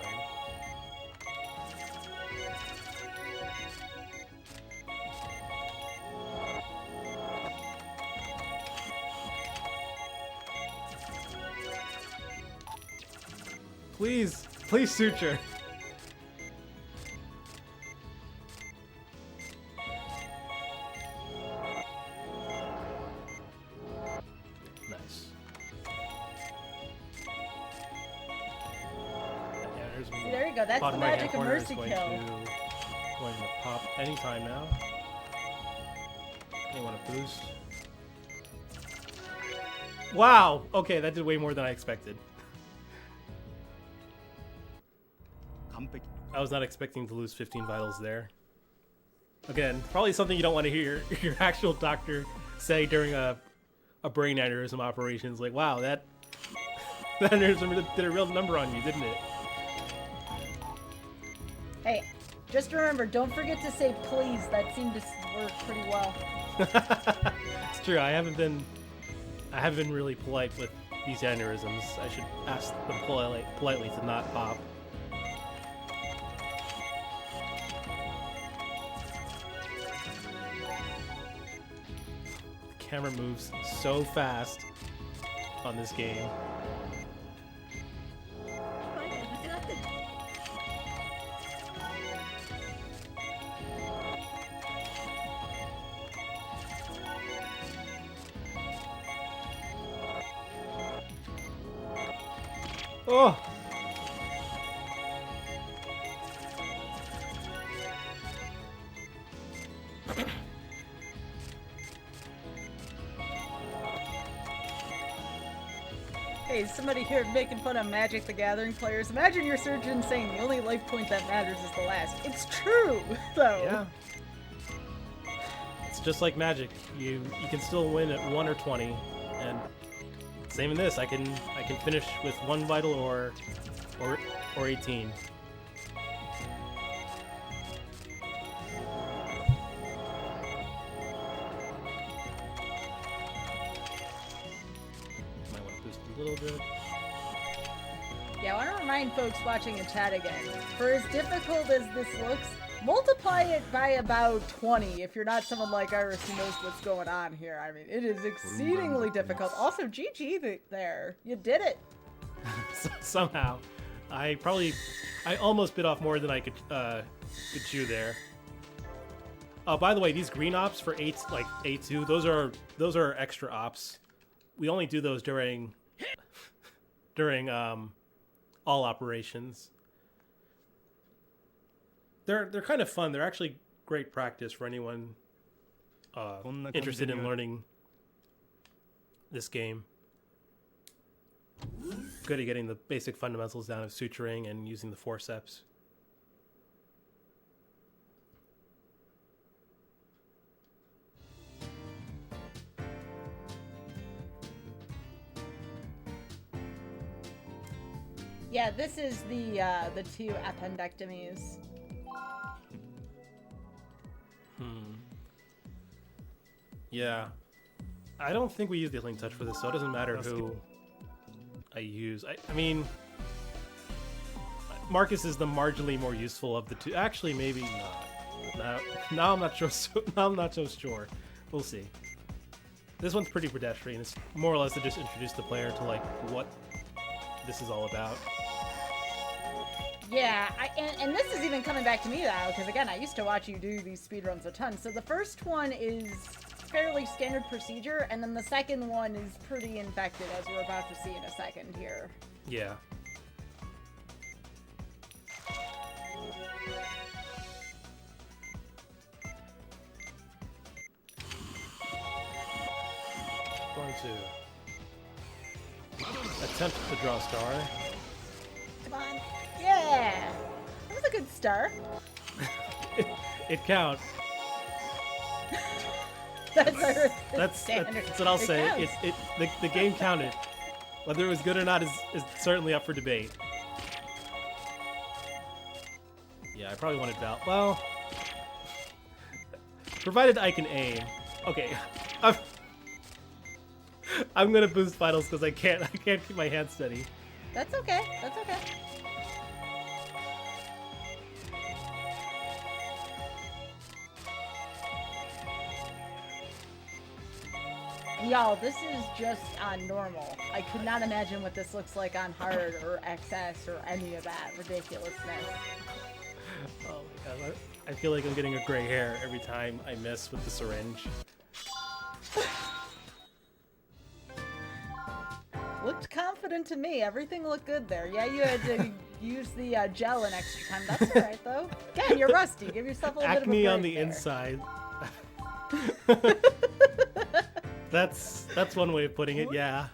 Please suture. Nice. See, there you go. That's the magic of Mercy Kill. Going to pop anytime now. They want to boost. Wow! Okay, that did way more than I expected. I was not expecting to lose 15 vitals there. Again, probably something you don't want to hear your actual doctor say during a brain aneurysm operation. It's like, wow, that aneurysm did a real number on you, didn't it? Hey, just remember, don't forget to say please. That seemed to work pretty well. It's true. I haven't been really polite with these aneurysms. I should ask them politely to not pop. The camera moves so fast on this game. Oh! Hey, somebody here making fun of Magic the Gathering players. Imagine your surgeon saying the only life point that matters is the last. It's true, though. Yeah. It's just like Magic. You can still win at 1 or 20, and same in this. I can finish with 1 vital or 18. Might want to boost a little bit. Yeah, I want to remind folks watching in chat again, for as difficult as this looks, multiply it by about 20 if you're not someone like Iris who knows what's going on here. I mean, it is exceedingly difficult. Also, GG there. You did it. Somehow. I almost bit off more than I could chew there. Oh, by the way, these green ops for A2, those are extra ops. We only do those during all operations. They're kind of fun. They're actually great practice for anyone interested in learning this game. Good at getting the basic fundamentals down of suturing and using the forceps. Yeah, this is the 2 appendectomies. Yeah. I don't think we use the healing touch for this, so it doesn't matter who I use. I mean, Marcus is the marginally more useful of the two. Actually, maybe not. Now I'm not sure. Now I'm not so sure. We'll see. This one's pretty pedestrian. It's more or less to just introduce the player to like what this is all about. Yeah, and this is even coming back to me now, because again, I used to watch you do these speedruns a ton. So the first one is fairly standard procedure, and then the second one is pretty infected, as we're about to see in a second here. Yeah. Going to attempt to draw a star. Come on. Yeah! That was a good start. It counts. That's what I'll say. The game counted. Whether it was good or not is certainly up for debate. Yeah, I probably wanted Val. Well, provided I can aim. Okay, I'm gonna boost vitals because I can't keep my hand steady. That's okay. That's okay. Y'all, this is just on normal. I could not imagine what this looks like on hard or XS or any of that ridiculousness. Oh my god, I feel like I'm getting a gray hair every time I miss with the syringe. Looked confident to me. Everything looked good there. Yeah, you had to use the gel an extra time. That's alright though. Again, you're rusty. Give yourself a little bit of a break on the there. inside. That's one way of putting it, yeah.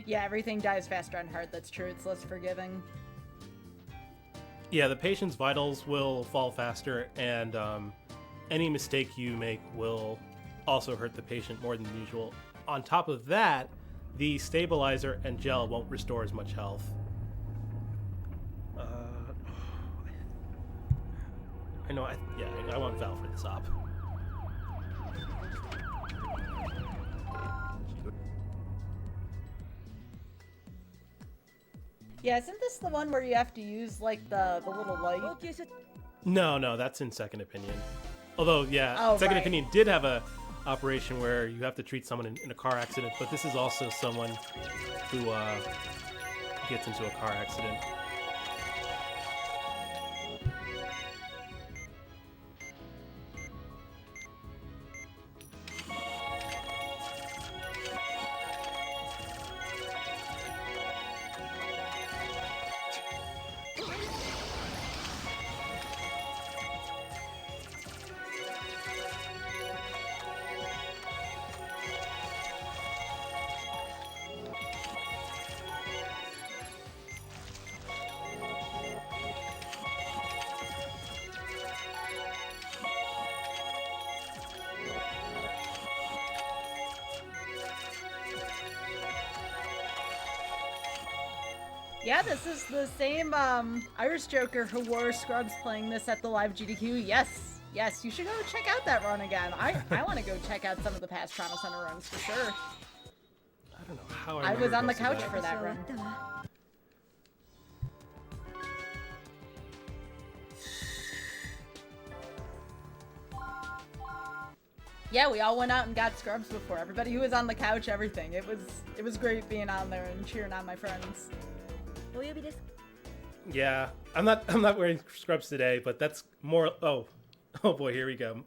Yeah, everything dies faster on hard. That's true. It's less forgiving. Yeah, the patient's vitals will fall faster, and any mistake you make will also hurt the patient more than usual. On top of that, the stabilizer and gel won't restore as much health. I know, I want Val for this op. Yeah, isn't this the one where you have to use, like, the little light? No, that's in Second Opinion. Although, yeah, Second Opinion did have a operation where you have to treat someone in a car accident, but this is also someone who gets into a car accident. Yeah, this is the same Irish Joker who wore scrubs playing this at the live GDQ. Yes, you should go check out that run again. I want to go check out some of the past Trauma Center runs for sure. I don't know how I was on the couch for that run. Yeah, we all went out and got scrubs before. Everybody who was on the couch, everything. It was great being on there and cheering on my friends. Yeah, I'm not wearing scrubs today, but that's more. Oh boy, here we go.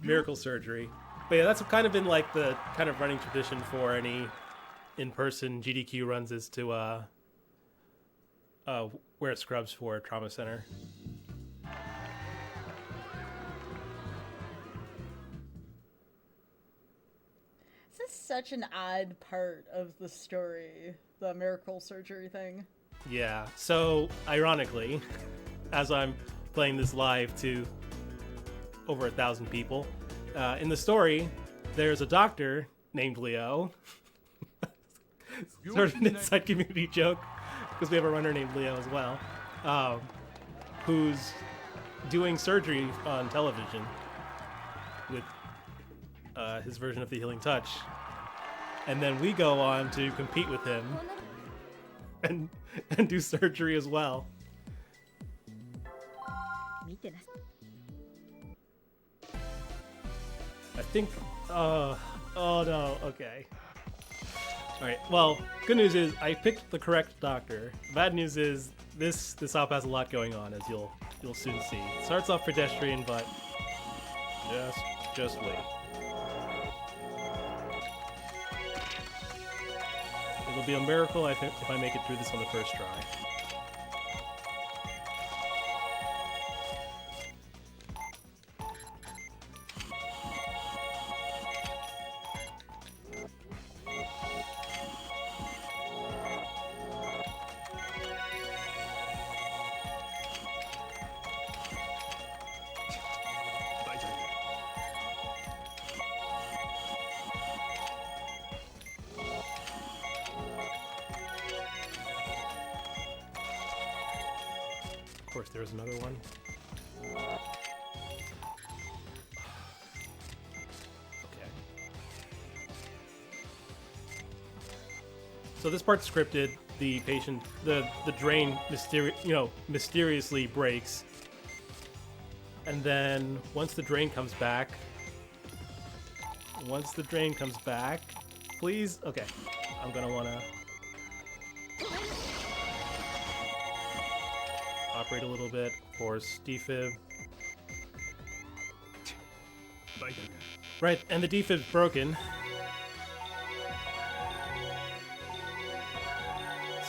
Miracle surgery. But yeah, that's kind of been like the kind of running tradition for any in-person GDQ runs is to wear scrubs for Trauma Center. This is such an odd part of the story, the miracle surgery thing. Yeah, so ironically, as I'm playing this live to over 1,000 people, in the story, there's a doctor named Leo. Sort of an inside community joke, because we have a runner named Leo as well, who's doing surgery on television with his version of the Healing Touch. And then we go on to compete with him and do surgery as well. I think, oh no, okay. Alright, well, good news is I picked the correct doctor. Bad news is this op has a lot going on, as you'll soon see. It starts off pedestrian, but just wait. It'll be a miracle, I think, if I make it through this on the first try. Of course, there's another one. Okay. So this part's scripted. The patient, the drain, mysteriously breaks, and then once the drain comes back, please. Okay, I'm gonna wanna operate a little bit. Of course, defib. Right, and the defib's broken.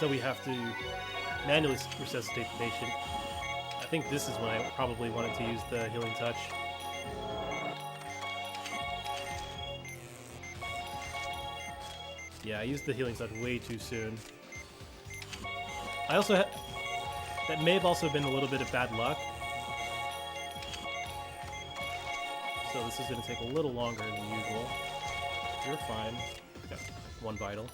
So we have to manually resuscitate the patient. I think this is when I probably wanted to use the Healing Touch. Yeah, I used the Healing Touch way too soon. I also that may have also been a little bit of bad luck. So this is going to take a little longer than usual. You're fine. Got one vital.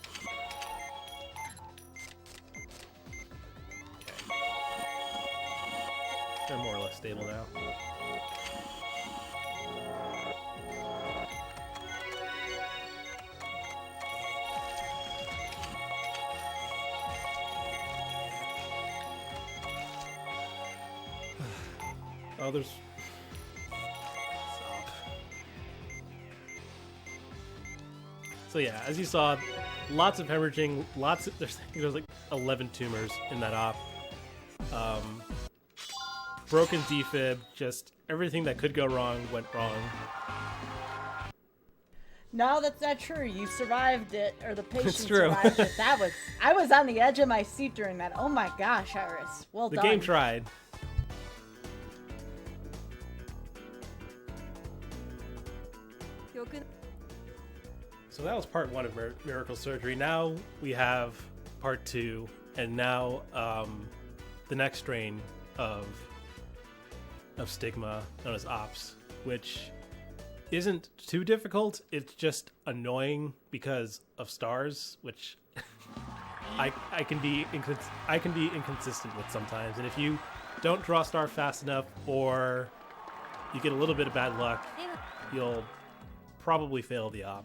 They're more or less stable now. Oh, there's... So yeah, as you saw, lots of hemorrhaging, there's like 11 tumors in that op. Broken defib, just everything that could go wrong went wrong. No, that's not true. You survived it, or the patient true. survived it. I was on the edge of my seat during that. Oh my gosh, Iris. Well done. The game tried. So that was part 1 of Miracle Surgery. Now we have part 2, and now the next strain of Stigma, known as Ops, which isn't too difficult. It's just annoying because of stars, which I can be inconsistent with sometimes. And if you don't draw a star fast enough, or you get a little bit of bad luck, you'll probably fail the op.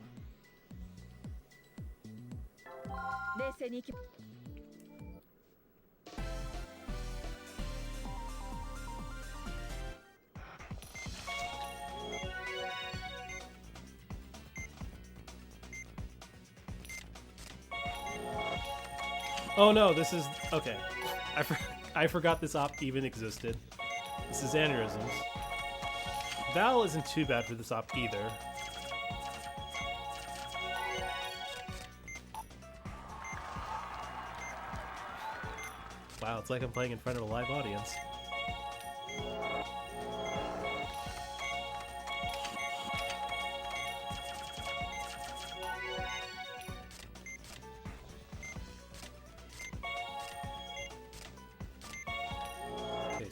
Oh no, this is... Okay. I forgot this op even existed. This is aneurysms. Val isn't too bad for this op either. Wow, it's like I'm playing in front of a live audience.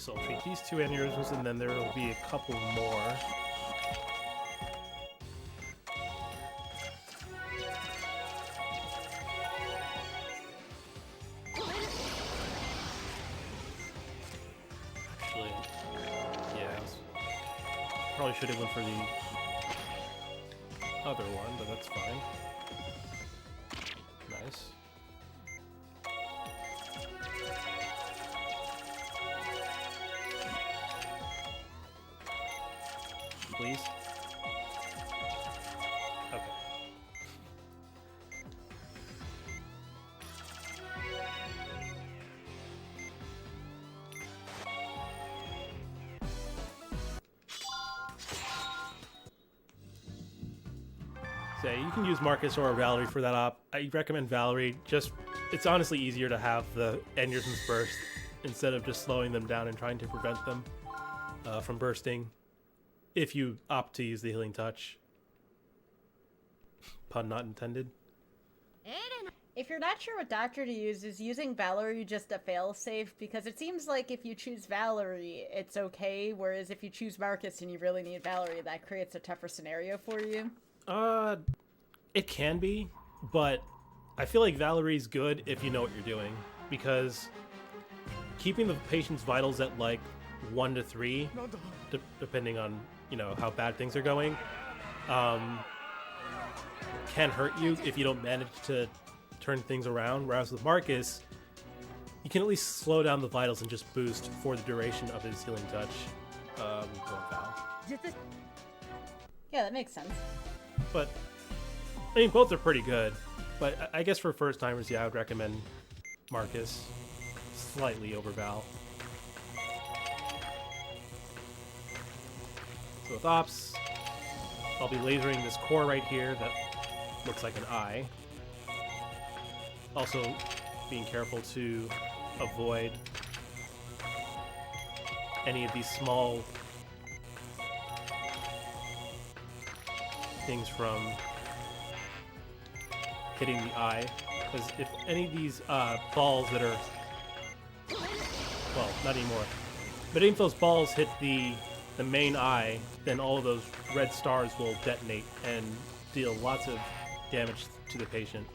So I'll treat these 2 aneurysms, and then there will be a couple more. Actually, yeah, probably should have went for the other one, but that's fine. Nice. Please. Okay. So you can use Marcus or Valerie for that op. I recommend Valerie. Just, it's honestly easier to have the aneurysms burst instead of just slowing them down and trying to prevent them from bursting. If you opt to use the healing touch. Pun not intended. If you're not sure what doctor to use, is using Valerie just a failsafe? Because it seems like if you choose Valerie, it's okay, whereas if you choose Marcus and you really need Valerie, that creates a tougher scenario for you. It can be, but I feel like Valerie's good if you know what you're doing, because keeping the patient's vitals at like 1 to 3, depending on, you know, how bad things are going, can hurt you if you don't manage to turn things around. Whereas with Marcus, you can at least slow down the vitals and just boost for the duration of his healing touch. Yeah, that makes sense. But I mean, both are pretty good. But I guess for first timers, yeah, I would recommend Marcus slightly over Val. So with ops, I'll be lasering this core right here that looks like an eye. Also being careful to avoid any of these small things from hitting the eye, because if any of these balls that are, well, not anymore, but if those balls hit the main eye, then all of those red stars will detonate and deal lots of damage to the patient.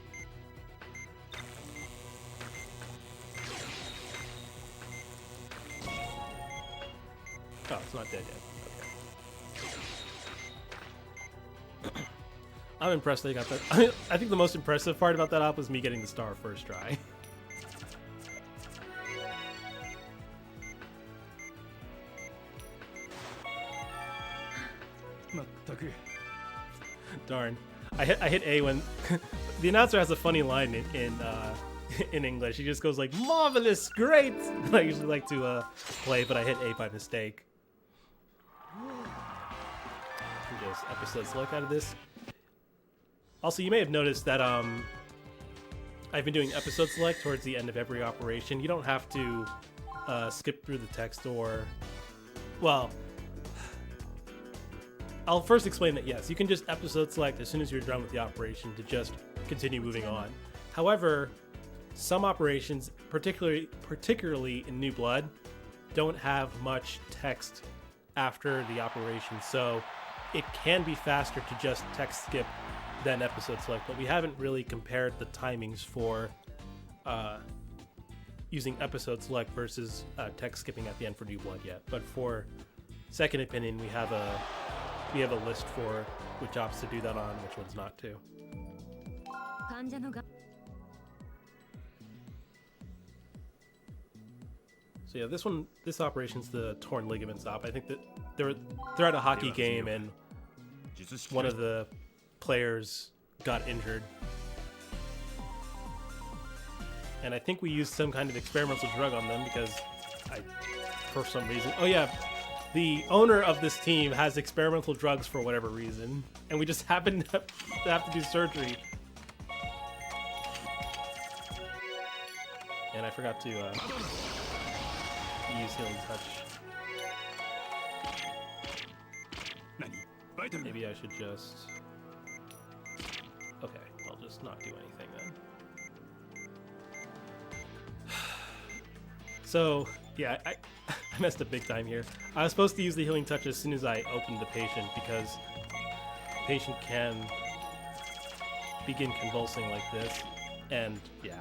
Oh, it's not dead yet. Okay. I'm impressed they got that. I think the most impressive part about that op was me getting the star first try. Darn. I hit A when the announcer has a funny line in English. He just goes like, "Marvelous, great." I usually like to play, but I hit A by mistake. Just episode select out of this. Also, you may have noticed that I've been doing episode select towards the end of every operation. You don't have to skip through the text or, well, I'll first explain that yes, you can just episode select as soon as you're done with the operation to just continue moving on. However, some operations, particularly in New Blood, don't have much text after the operation, so it can be faster to just text skip than episode select, but we haven't really compared the timings for using episode select versus text skipping at the end for New Blood yet. But for Second Opinion, we have a list for which ops to do that on, which ones not to. So yeah, this operation's the torn ligaments op. I think that they're at a hockey game and one of the players got injured. And I think we used some kind of experimental drug on them because for some reason. Oh yeah, the owner of this team has experimental drugs for whatever reason, and we just happened to have to do surgery. And I forgot to use healing touch. Maybe I should just... Okay, I'll just not do anything then. So, yeah, I messed up big time here. I was supposed to use the healing touch as soon as I opened the patient because the patient can begin convulsing like this, and yeah.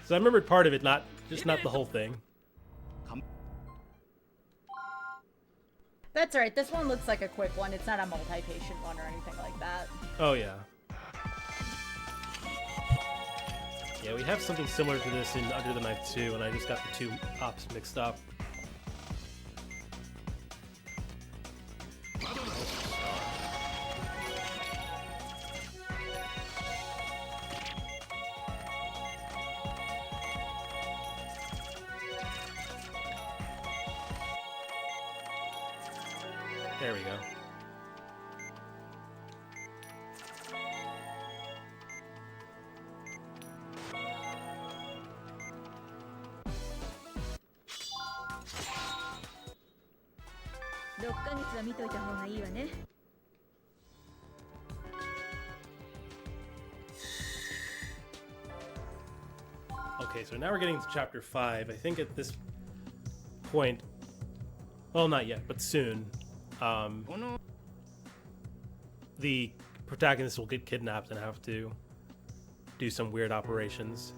So I remembered part of it, not the whole thing. That's all right. This one looks like a quick one. It's not a multi-patient one or anything like that. Oh yeah. Yeah, we have something similar to this in Under the Knife 2, and I just got the two ops mixed up. There we go. Okay, so now we're getting to chapter 5. I think at this point, well, not yet, but soon, the protagonist will get kidnapped and have to do some weird operations.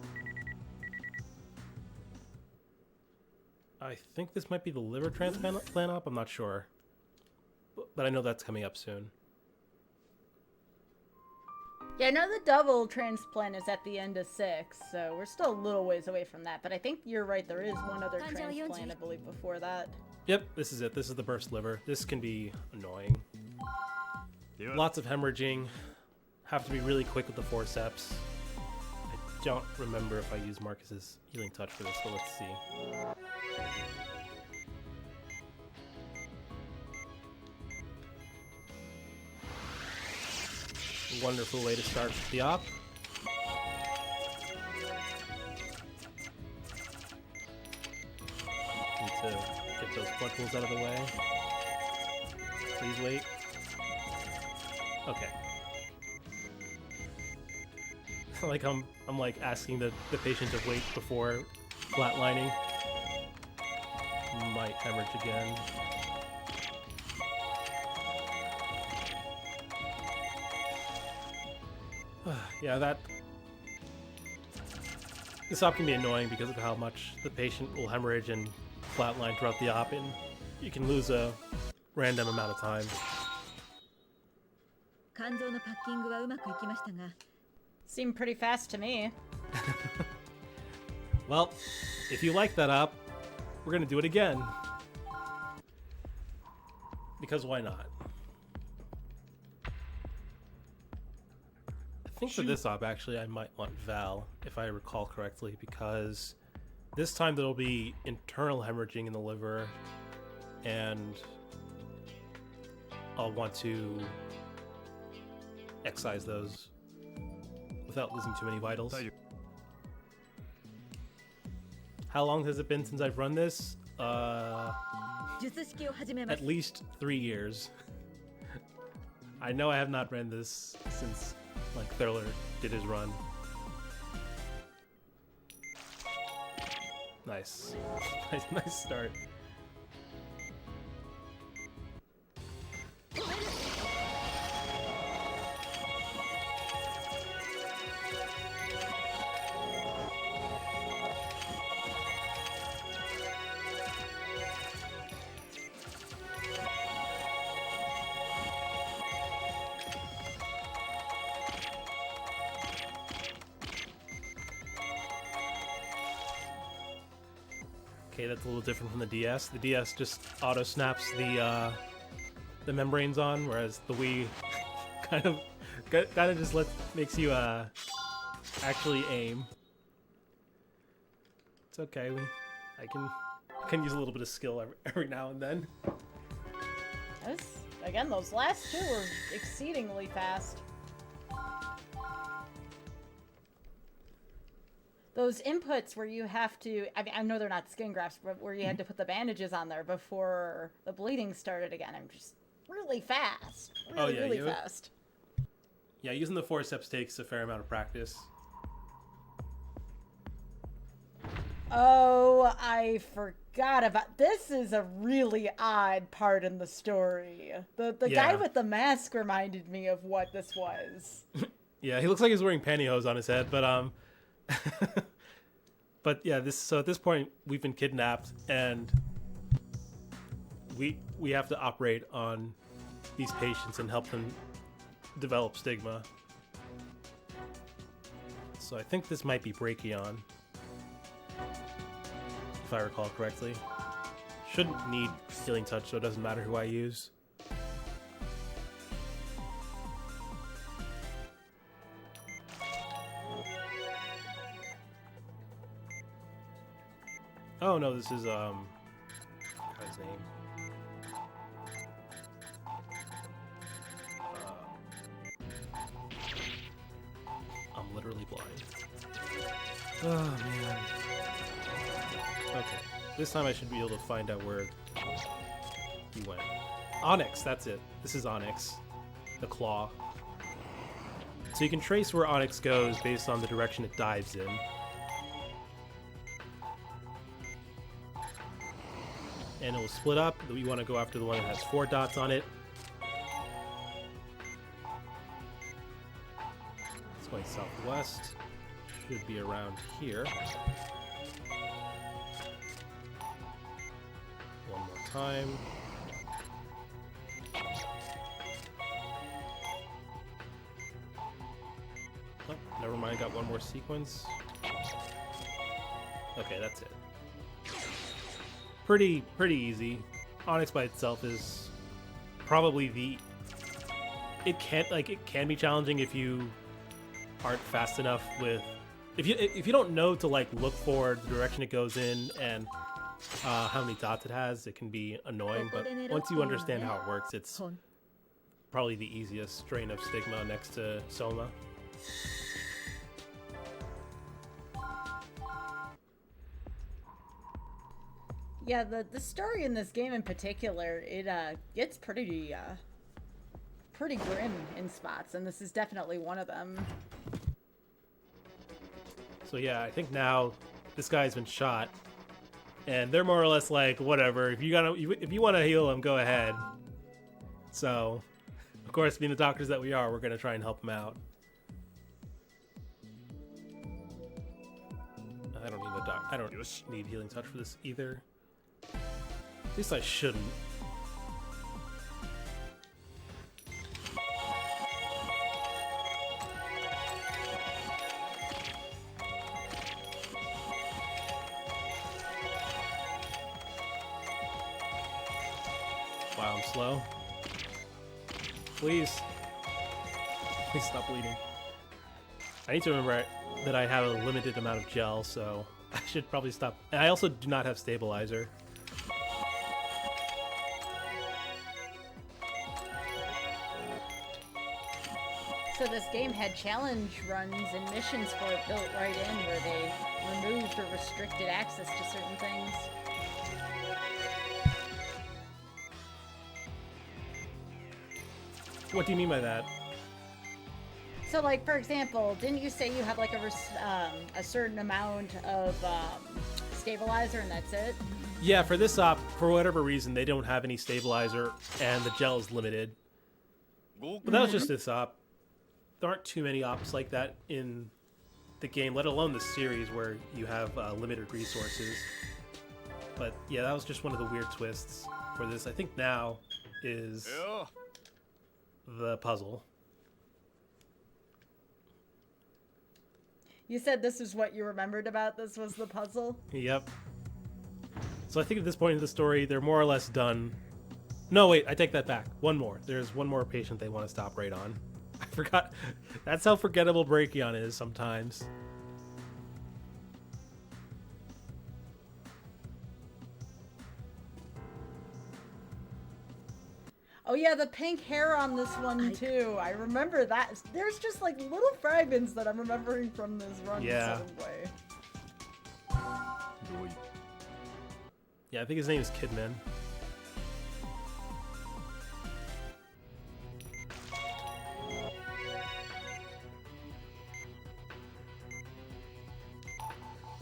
I think this might be the liver transplant op, I'm not sure. But I know that's coming up soon. Yeah, I know the double transplant is at the end of 6, so we're still a little ways away from that. But I think you're right, there is one other transplant, I believe, before that. Yep, this is it. This is the burst liver. This can be annoying. Lots of hemorrhaging. Have to be really quick with the forceps. I don't remember if I used Marcus's healing touch for this, but let's see. Wonderful way to start the op. Need to get those blood pools out of the way. Please wait. Okay. Like I'm like asking the patient to wait before flatlining. Might hemorrhage again. Yeah, this op can be annoying because of how much the patient will hemorrhage and flatline throughout the op, and you can lose a random amount of time. Seemed pretty fast to me. Well, if you like that op, we're gonna do it again. Because why not? I think for this op, actually, I might want Val, if I recall correctly, because this time there'll be internal hemorrhaging in the liver, and I'll want to excise those without losing too many vitals. How long has it been since I've run this? At least 3 years. I know I have not ran this since like Thurler did his run. Nice. Nice start. Okay, that's a little different from the DS. The DS just auto snaps the membranes on, whereas the Wii kind of just makes you actually aim. It's okay. I can use a little bit of skill every now and then. Again, those last two were exceedingly fast. Those inputs where you have to, I mean, I know they're not skin grafts, but where you had to put the bandages on there before the bleeding started again, I'm just really fast. Really fast. Yeah, using the forceps takes a fair amount of practice. Oh, I forgot about this. Is a really odd part in the story. The guy Yeah. with the mask reminded me of what this was. Yeah, he looks like he's wearing pantyhose on his head, but but yeah, so at this point we've been kidnapped and we have to operate on these patients and help them develop stigma. So I think this might be Brachion, if I recall correctly. Shouldn't need healing touch, so it doesn't matter who I use. Oh no, this is what's his name? I'm literally blind. Oh man. Okay, this time I should be able to find out where he went. Onyx, that's it. This is Onyx, the claw. So you can trace where Onyx goes based on the direction it dives in. And it will split up. We want to go after the one that has 4 dots on it. It's going southwest. Should be around here. One more time. Oh, never mind, got one more sequence. Okay, that's it. Pretty easy. Onyx by itself is probably the... It can be challenging if you aren't fast enough with... If you don't know to like look for the direction it goes in and how many dots it has, it can be annoying. But once you understand how it works, it's probably the easiest strain of Stigma next to Soma. Yeah, the story in this game in particular, it gets pretty grim in spots, and this is definitely one of them. So yeah, I think now this guy's been shot, and they're more or less like, whatever. If you want to heal him, go ahead. So, of course, being the doctors that we are, we're gonna try and help him out. I don't need healing touch for this either. At least I shouldn't. Wow, I'm slow. Please. Please stop bleeding. I need to remember that I have a limited amount of gel, so I should probably stop. And I also do not have stabilizer. So this game had challenge runs and missions for it built right in where they removed or restricted access to certain things. What do you mean by that? So, like, for example, didn't you say you have like a certain amount of stabilizer and that's it? Yeah, for this op, for whatever reason, they don't have any stabilizer and the gel is limited. But that was just this op. There aren't too many ops like that in the game, let alone the series where you have limited resources. But yeah, that was just one of the weird twists for this. I think now is the puzzle. You said this is what you remembered about this was the puzzle? Yep. So I think at this point in the story, they're more or less done. No, wait, I take that back. One more. There's one more patient they want to stop right on. I forgot. That's how forgettable Brachion is sometimes. Oh yeah, the pink hair on this one too. I remember that. There's just like little fragments that I'm remembering from this run in some way. Yeah, I think his name is Kidman.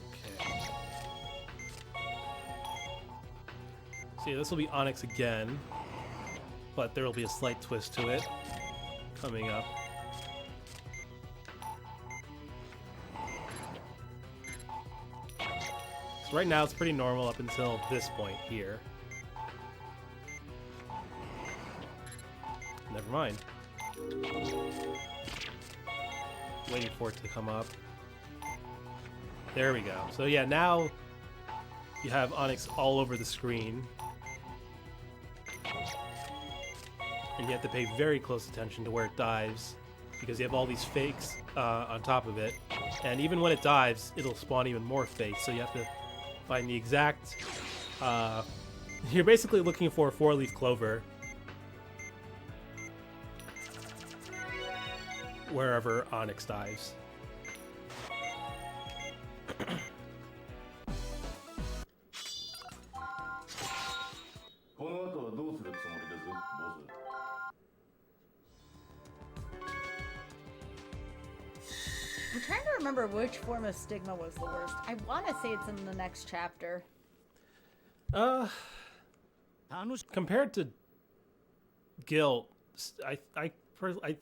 Okay. So yeah, this will be Onyx again, but there will be a slight twist to it coming up. So right now it's pretty normal up until this point here. Never mind. Waiting for it to come up. There we go. So yeah, now you have Onyx all over the screen. And you have to pay very close attention to where it dives, because you have all these fakes on top of it. And even when it dives, it'll spawn even more fakes, so you have to find the exact... you're basically looking for a 4-leaf clover wherever Onyx dives. I'm trying to remember which form of stigma was the worst. I want to say it's in the next chapter. Compared to guilt, I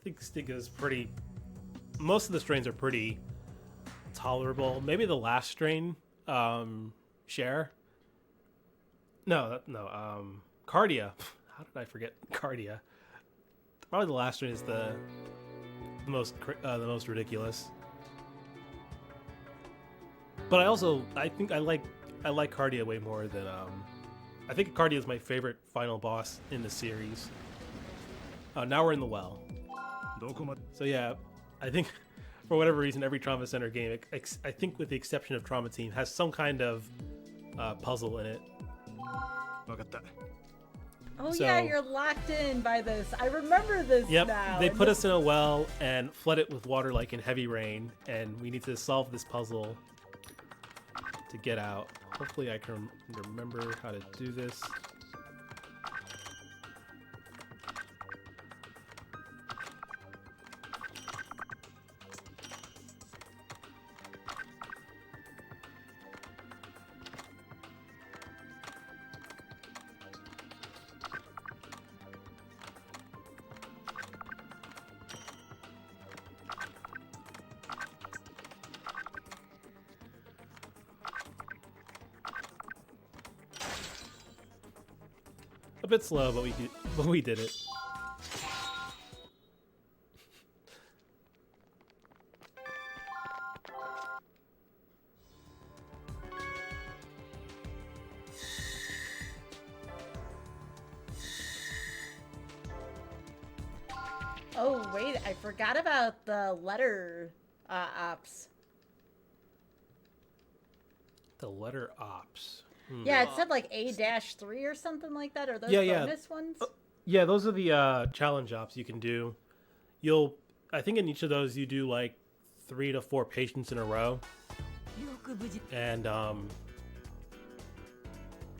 think stigma is pretty... Most of the strains are pretty tolerable. Maybe the last strain, Share? No, Cardia. How did I forget Cardia? Probably the last strain is the most ridiculous. But I think I like Cardia way more than I think Cardia is my favorite final boss in the series. Now we're in the well. So yeah, I think for whatever reason every Trauma Center game, I think with the exception of Trauma Team, has some kind of puzzle in it. Oh yeah, you're locked in by this. I remember this now. Yep, they put us in a well and flood it with water like in Heavy Rain, and we need to solve this puzzle to get out. Hopefully I can remember how to do this. A bit slow, but we did it. Oh wait, I forgot about the letter ops. The letter ops. Yeah, it said like A-3 or something like that. Are those bonus ones? Yeah, those are the challenge ops you can do. I think in each of those you do like 3 to 4 patients in a row. And I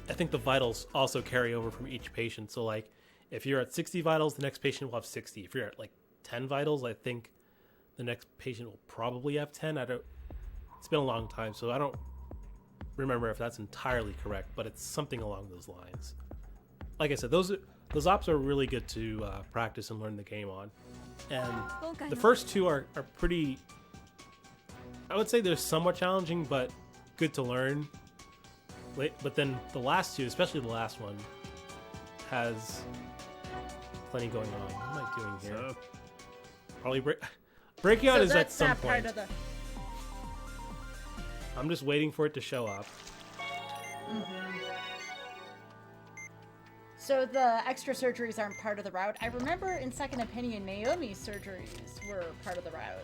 think the vitals also carry over from each patient. So like if you're at 60 vitals, the next patient will have 60. If you're at like 10 vitals, I think the next patient will probably have 10. It's been a long time, so I don't remember if that's entirely correct, but it's something along those lines. Like I said, those ops are really good to practice and learn the game on. And the first two are pretty... I would say they're somewhat challenging, but good to learn. But then the last two, especially the last one, has plenty going on. What am I doing here? Probably Brachion is at some point. I'm just waiting for it to show up. So the extra surgeries aren't part of the route. I remember in Second Opinion, Naomi's surgeries were part of the route.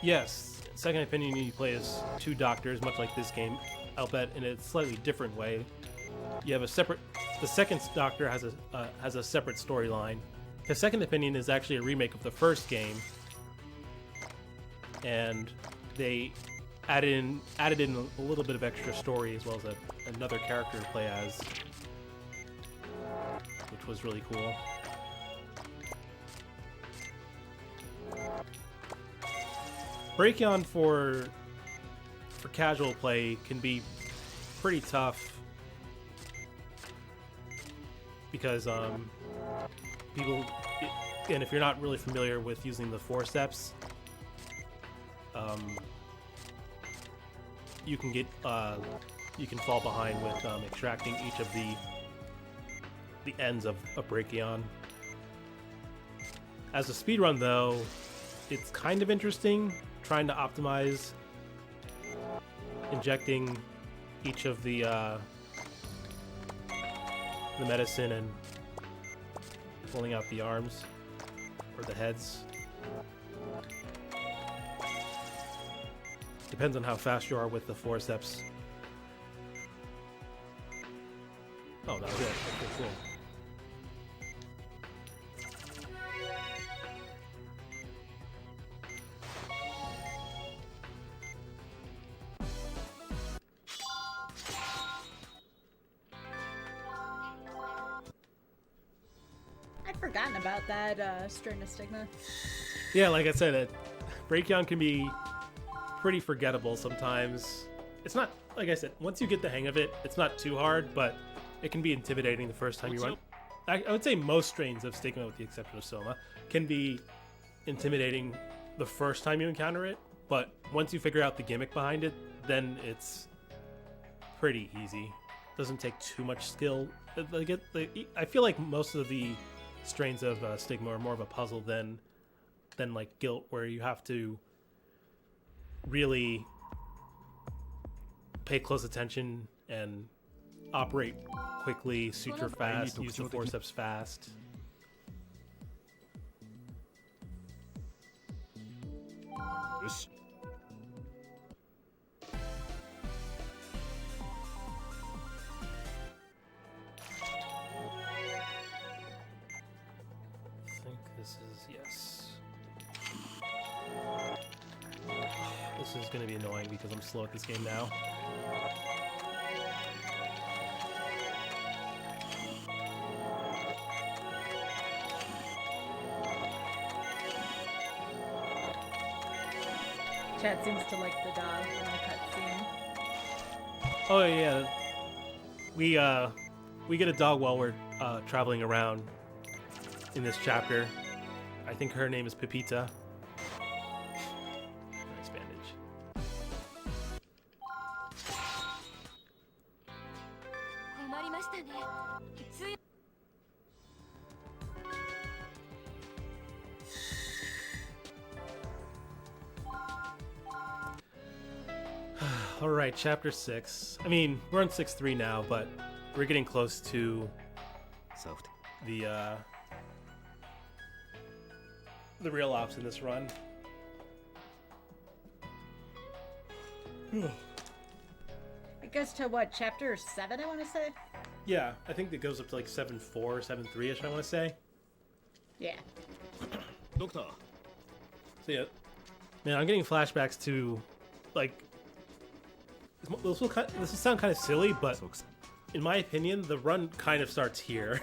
Yes, Second Opinion you play as 2 doctors, much like this game, albeit in a slightly different way. You have the second doctor has a separate storyline. The Second Opinion is actually a remake of the first game, and they added in a little bit of extra story as well as another character to play as, which was really cool. Brachion for casual play can be pretty tough because people, and if you're not really familiar with using the forceps, you can get you can fall behind with extracting each of the ends of a brachion. As a speedrun, though, it's kind of interesting trying to optimize injecting each of the medicine and pulling out the arms or the heads. Depends on how fast you are with the forceps. Oh, that was it. Okay, cool. I'd forgotten about that strain of stigma. Yeah, like I said, Brachion can be pretty forgettable sometimes. It's not, like I said, once you get the hang of it, it's not too hard, but it can be intimidating the first time you run. I would say most strains of stigma, with the exception of Soma, can be intimidating the first time you encounter it, but once you figure out the gimmick behind it, then it's pretty easy. Doesn't take too much skill. I feel like most of the strains of stigma are more of a puzzle than like guilt, where you have to really pay close attention and operate quickly, suture fast, use the forceps fast. I think this is yes. This is going to be annoying because I'm slow at this game now. Chad seems to like the dog in the cutscene. Oh yeah, we get a dog while we're traveling around in this chapter. I think her name is Pepita. Nice bandage. All right, chapter 6. I mean, we're on 6-3 now, but we're getting close to the real ops in this run. It goes to what, chapter 7, I want to say? Yeah, I think it goes up to like 7-4, 7-3-ish, I want to say. Yeah. Doctor. So yeah, man, I'm getting flashbacks to, like, this will sound kind of silly, but in my opinion, the run kind of starts here.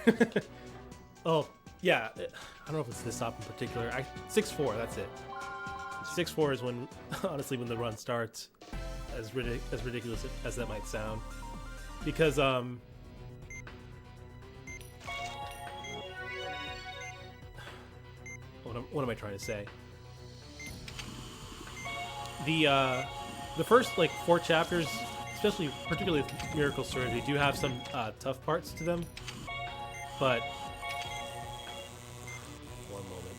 Oh, yeah, I don't know if it's this op in particular. 6-4, that's it. 6-4 is when, honestly, when the run starts, as ridiculous as that might sound. Because, what am I trying to say? The first, like, 4 chapters, particularly with Miracle Surge, they do have some tough parts to them, but one moment.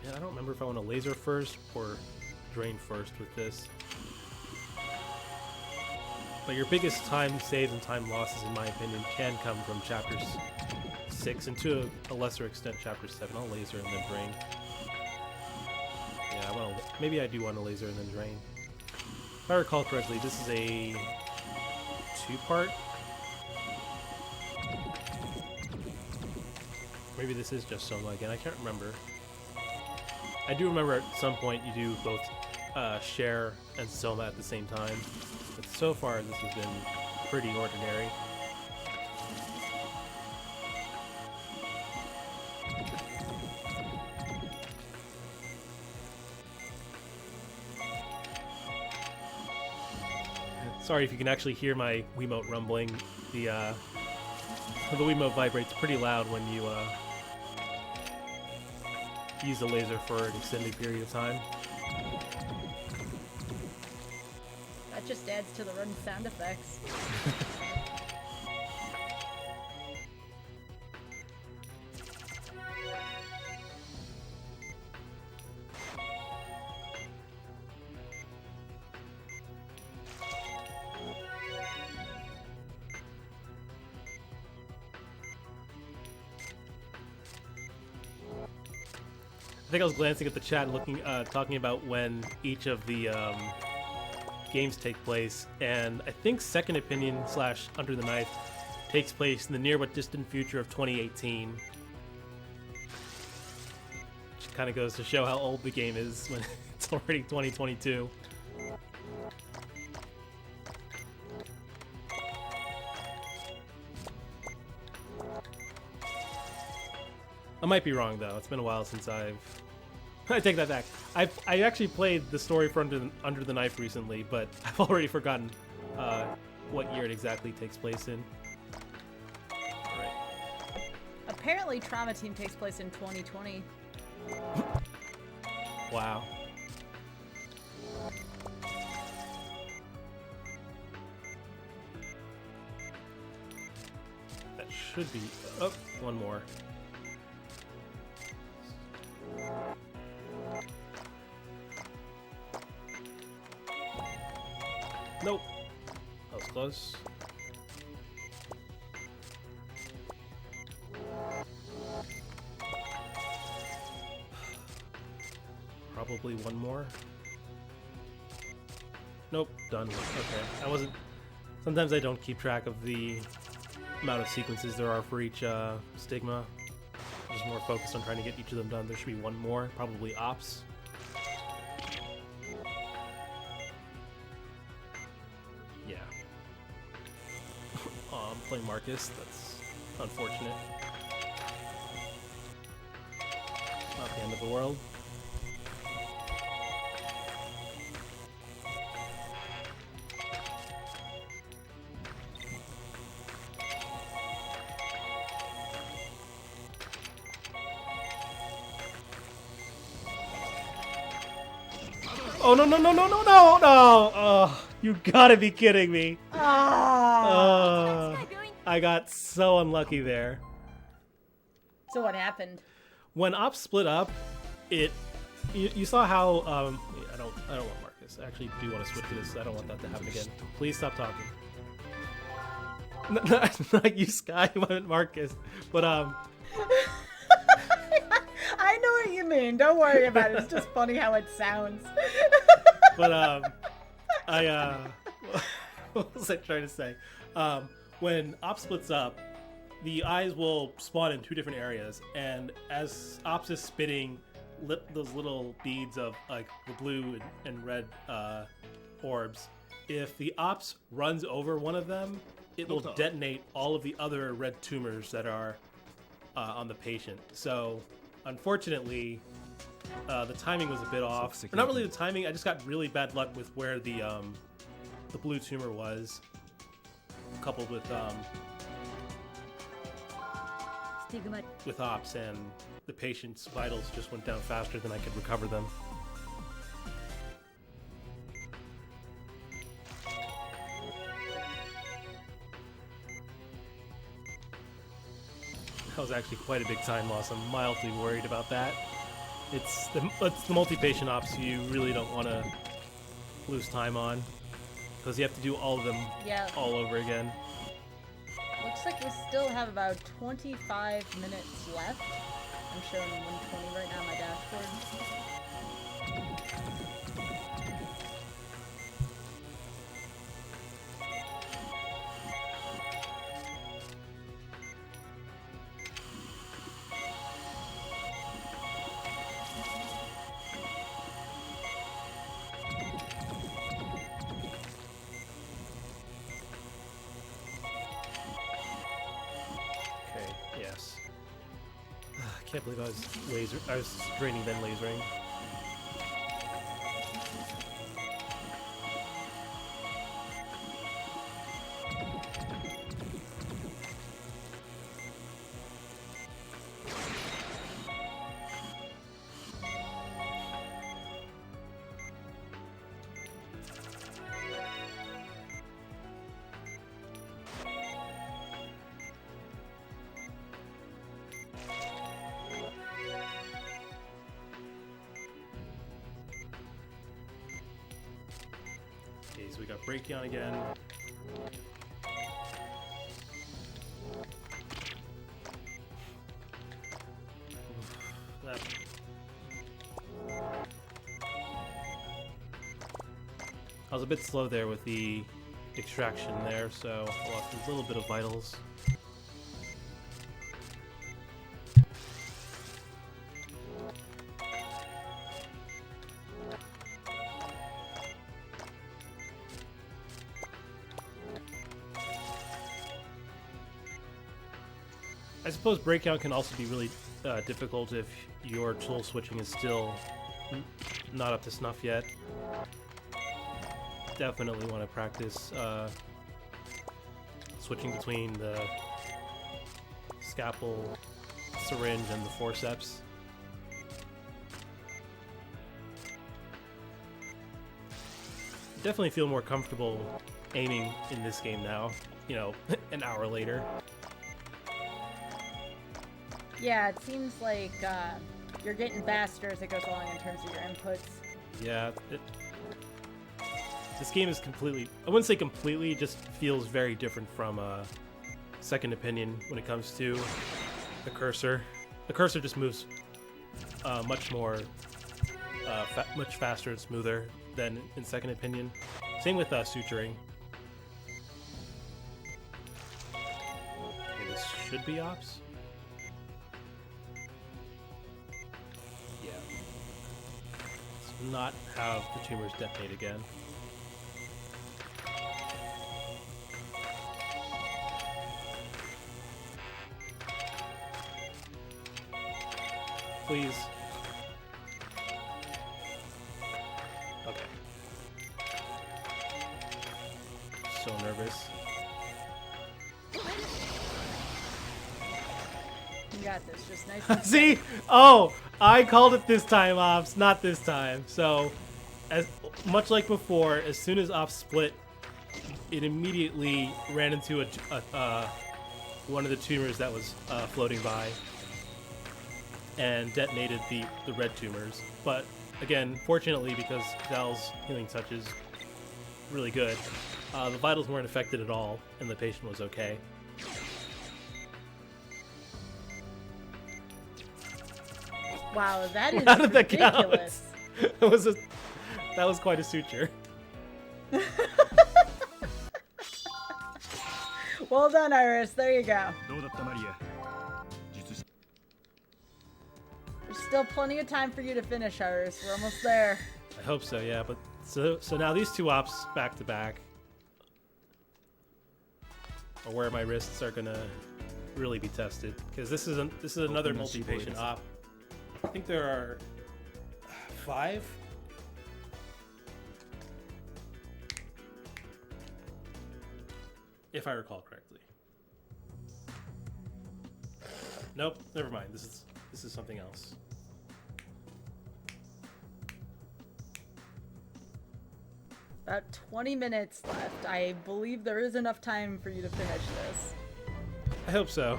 Man, I don't remember if I want to laser first or drain first with this. But your biggest time saves and time losses, in my opinion, can come from chapters 6 and to a lesser extent chapter 7. I'll laser and then drain. Yeah, maybe I do want to laser and then drain. If I recall correctly, this is a 2-part. Maybe this is just Soma again. I can't remember. I do remember at some point you do both Cher and Soma at the same time. But so far, this has been pretty ordinary. Sorry if you can actually hear my Wiimote rumbling. The The Wiimote vibrates pretty loud when you use the laser for an extended period of time. That just adds to the run sound effects. I think I was glancing at the chat, looking, talking about when each of the games take place, and I think Second Opinion / Under the Knife takes place in the near but distant future of 2018. Which kind of goes to show how old the game is when it's already 2022. I might be wrong though. It's been a while since I take that back. I actually played the story for Under the Knife recently, but I've already forgotten what year it exactly takes place in. All right. Apparently, Trauma Team takes place in 2020. Wow. That should be. Oh, one more. Nope. That was close. Probably one more. Nope, done. Okay. I wasn't. Sometimes I don't keep track of the amount of sequences there are for each stigma. I'm just more focused on trying to get each of them done. There should be one more, probably ops. Yeah. Oh, I'm playing Marcus. That's unfortunate. Not the end of the world. Oh, no, no, no, no, no, no, no! Oh, you gotta be kidding me. I got so unlucky there. So what happened? When ops split up, you saw how I don't want Marcus. I actually do want to switch to this. I don't want that to happen again. Please stop talking. Not you, Sky. I meant Marcus. But I know what you mean. Don't worry about it. It's just funny how it sounds. But what was I trying to say? When Ops splits up, the eyes will spawn in two different areas, and as Ops is spitting those little beads of like the blue and red orbs, if the Ops runs over one of them, it will detonate all of the other red tumors that are on the patient. So, unfortunately, the timing was a bit off. Or not really the timing. I just got really bad luck with where the blue tumor was, coupled with Ops, and the patient's vitals just went down faster than I could recover them. That was actually quite a big time loss. I'm mildly worried about that. It's the multi-patient ops you really don't want to lose time on, because you have to do all of them all over again. Looks like we still have about 25 minutes left. I'm showing 120 right now on my dashboard. Yes. I can't believe I was draining then lasering. so we got Brachion again. That. I was a bit slow there with the extraction there, so I lost a little bit of vitals. I suppose breakdown can also be really difficult if your tool switching is still not up to snuff yet. Definitely want to practice switching between the scalpel, syringe, and the forceps. Definitely feel more comfortable aiming in this game now, you know, an hour later. Yeah, it seems like you're getting faster as it goes along in terms of your inputs. Yeah, this game is completely, I wouldn't say completely, it just feels very different from Second Opinion when it comes to the cursor. The cursor just moves much more, much faster and smoother than in Second Opinion. Same with suturing. Okay, this should be ops. Yeah. Let's not have the tumors detonate again. Please. Okay. So nervous. You got this, just nice and See? Oh, I called it this time, Ops, not this time. So, as much like before, as soon as Ops split, it immediately ran into one of the tumors that was floating by and detonated the red tumors. But again, fortunately, because Val's healing touch is really good, the vitals weren't affected at all, and the patient was okay. Wow, that is How did that count? ridiculous. That was quite a suture. Well done, Iris. There you go. There's still plenty of time for you to finish, Iris. We're almost there. I hope so, yeah. But so now these two ops back to back are where my wrists are gonna really be tested, because this is another multi-patient op. I think there are 5. If I recall correctly. Nope, never mind. This is something else. About 20 minutes left. I believe there is enough time for you to finish this. I hope so.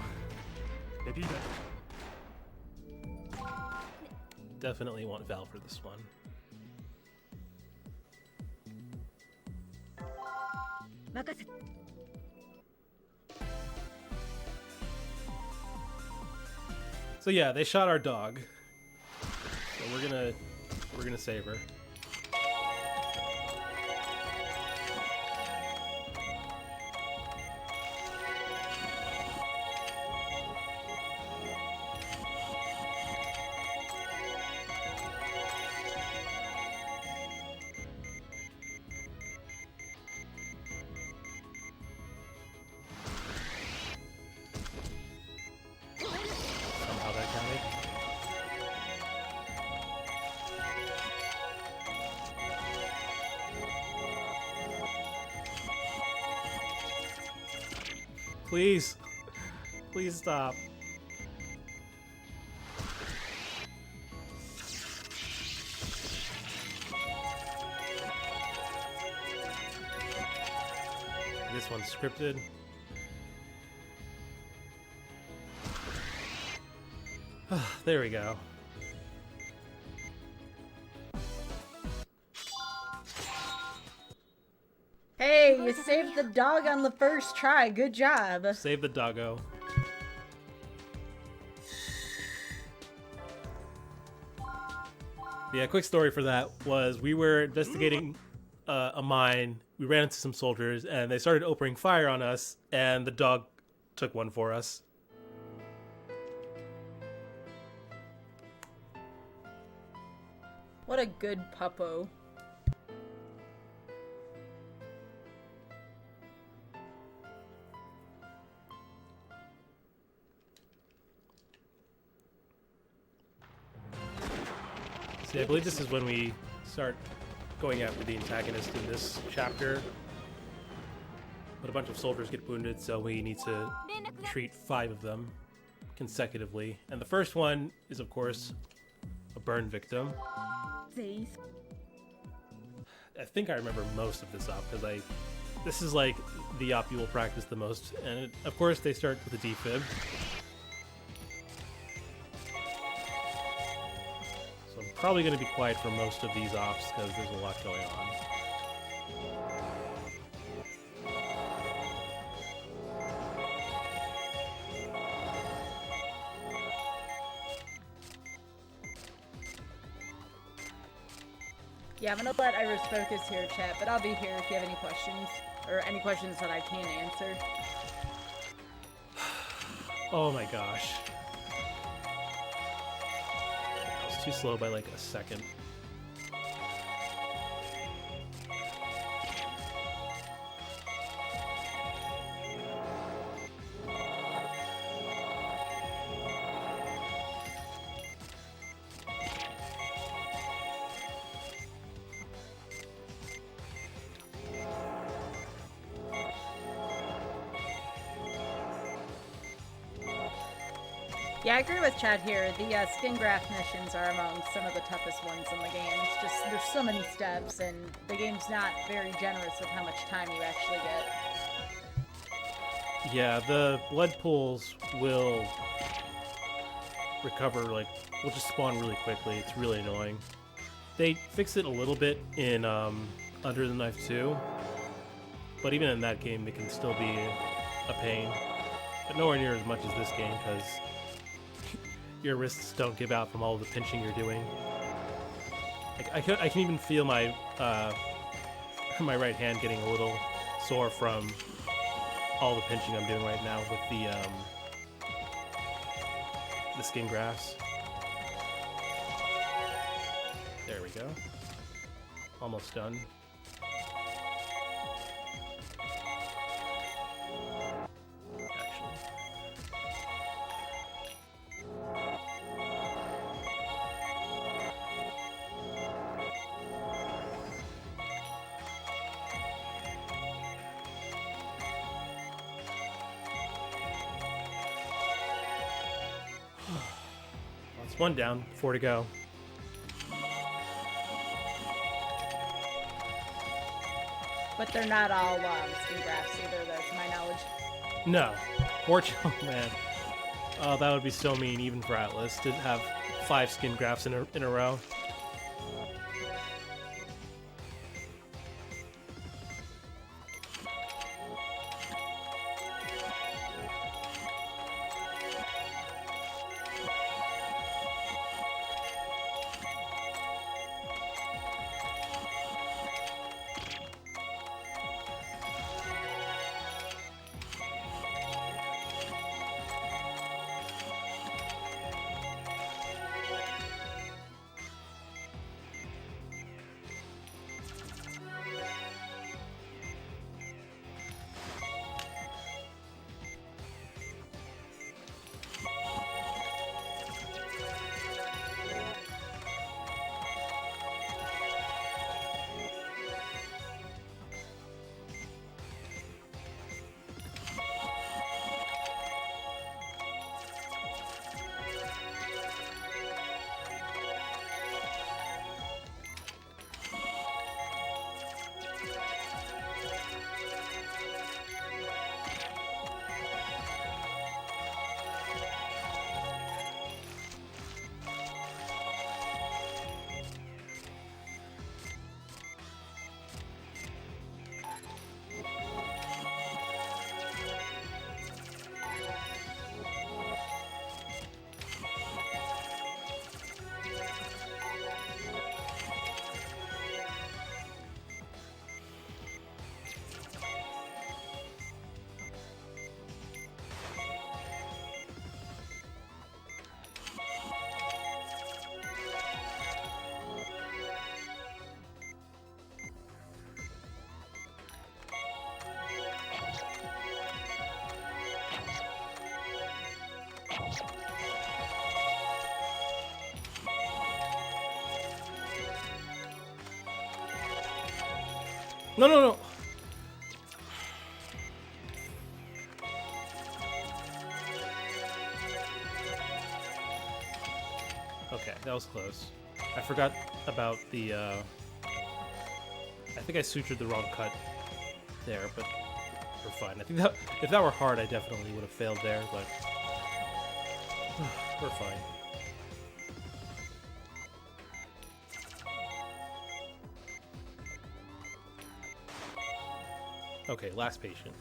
Definitely want Val for this one. So yeah, they shot our dog. So we're gonna save her. Somehow that counted. Please. Please stop. This one's scripted. There we go. Hey, you saved the dog on the first try. Good job. Save the doggo. Yeah, quick story for that was we were investigating a mine. We ran into some soldiers, and they started opening fire on us, and the dog took one for us. What a good puppo. See, I believe this is when we start going after the antagonist in this chapter. But a bunch of soldiers get wounded, so we need to treat 5 of them consecutively. And the first one is, of course, a burn victim. I think I remember most of this op because this is like the op you will practice the most. And of course, they start with a defib. So I'm probably going to be quiet for most of these ops because there's a lot going on. Yeah, I'm gonna let Iris focus here, chat, but I'll be here if you have any questions, or any questions that I can answer. Oh my gosh. I was too slow by like a second. Yeah, I agree with Chad here. The skin graft missions are among some of the toughest ones in the game. It's just, there's so many steps, and the game's not very generous with how much time you actually get. Yeah, the blood pools will recover, will just spawn really quickly. It's really annoying. They fix it a little bit in Under the Knife 2, but even in that game, it can still be a pain. But nowhere near as much as this game, because your wrists don't give out from all the pinching you're doing. I can even feel my my right hand getting a little sore from all the pinching I'm doing right now with the skin grafts. There we go. Almost done. That's 1 down, 4 to go. But they're not all skin grafts either, though, to my knowledge. No. Fortunately, man. Oh, that would be so mean, even for Atlas, to have 5 skin grafts in a row. No, no, no. Okay, that was close. I forgot about the, I think I sutured the wrong cut there, but we're fine. I think that if that were hard, I definitely would have failed there, but we're fine. Okay, last patient.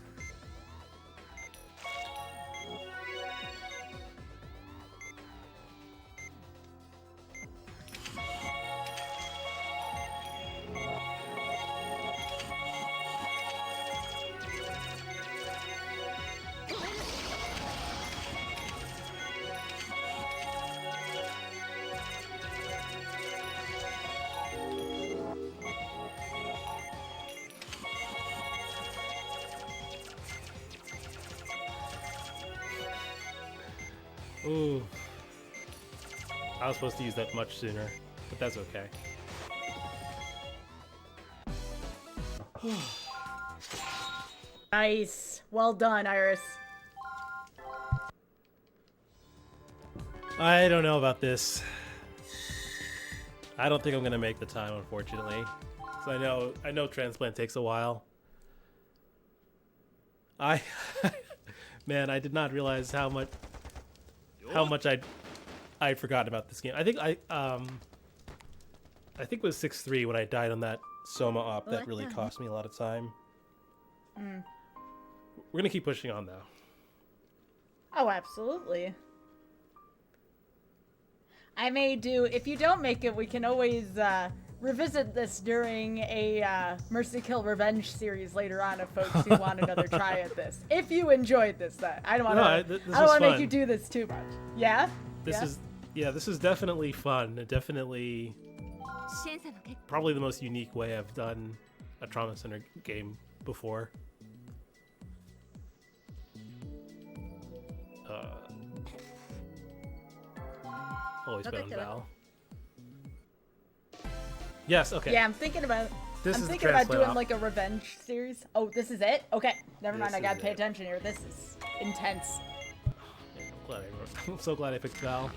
Ooh. I was supposed to use that much sooner, but that's okay. Nice. Well done, Iris. I don't know about this. I don't think I'm gonna make the time, unfortunately. So I know transplant takes a while. Man, I did not realize how much I'd forgotten about this game. I think it was 6-3 when I died on that Soma op that really cost me a lot of time. We're gonna keep pushing on though. Oh, absolutely. I may do, if you don't make it, we can always revisit this during a Mercy Kill Revenge series later on if folks who want another try at this. If you enjoyed this, then. I don't want to make you do this too much. Yeah? This is definitely fun. Definitely probably the most unique way I've done a Trauma Center game before. Always been on Val. Yes, okay. Yeah, I'm thinking about doing like a revenge series. Oh, this is it? Okay. Never mind, I gotta pay attention here. This is intense. Yeah, I'm so glad I picked Val.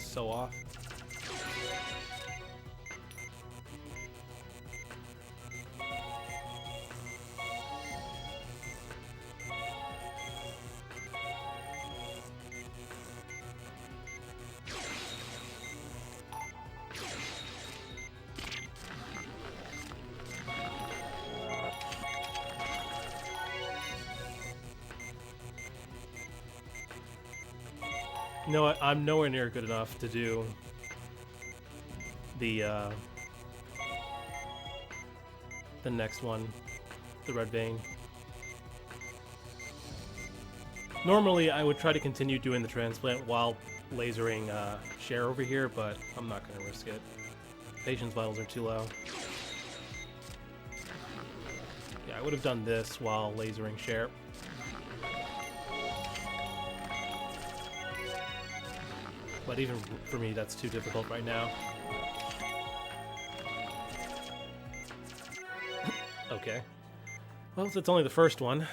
So off. No, I'm nowhere near good enough to do the next one, the Red Vein. Normally, I would try to continue doing the transplant while lasering Cher over here, but I'm not going to risk it. Patience vitals are too low. Yeah, I would have done this while lasering Cher. But even for me, that's too difficult right now. Okay. Well, if it's only the first one.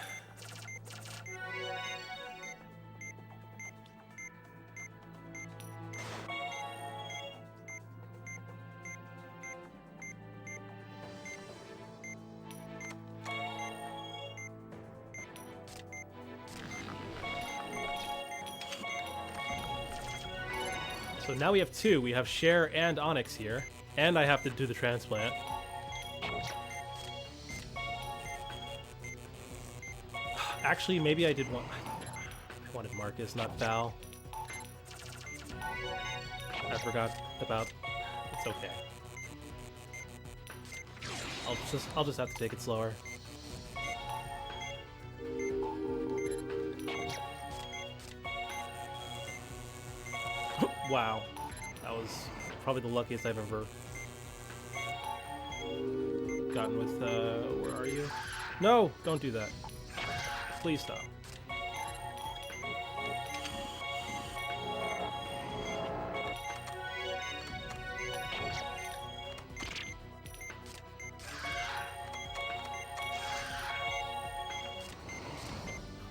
So now we have two. We have Cher and Onyx here. And I have to do the transplant. Actually, maybe I did want... I wanted Marcus, not Val. I forgot about... It's okay. I'll just have to take it slower. Wow. That was probably the luckiest I've ever gotten with, where are you? No, don't do that. Please stop.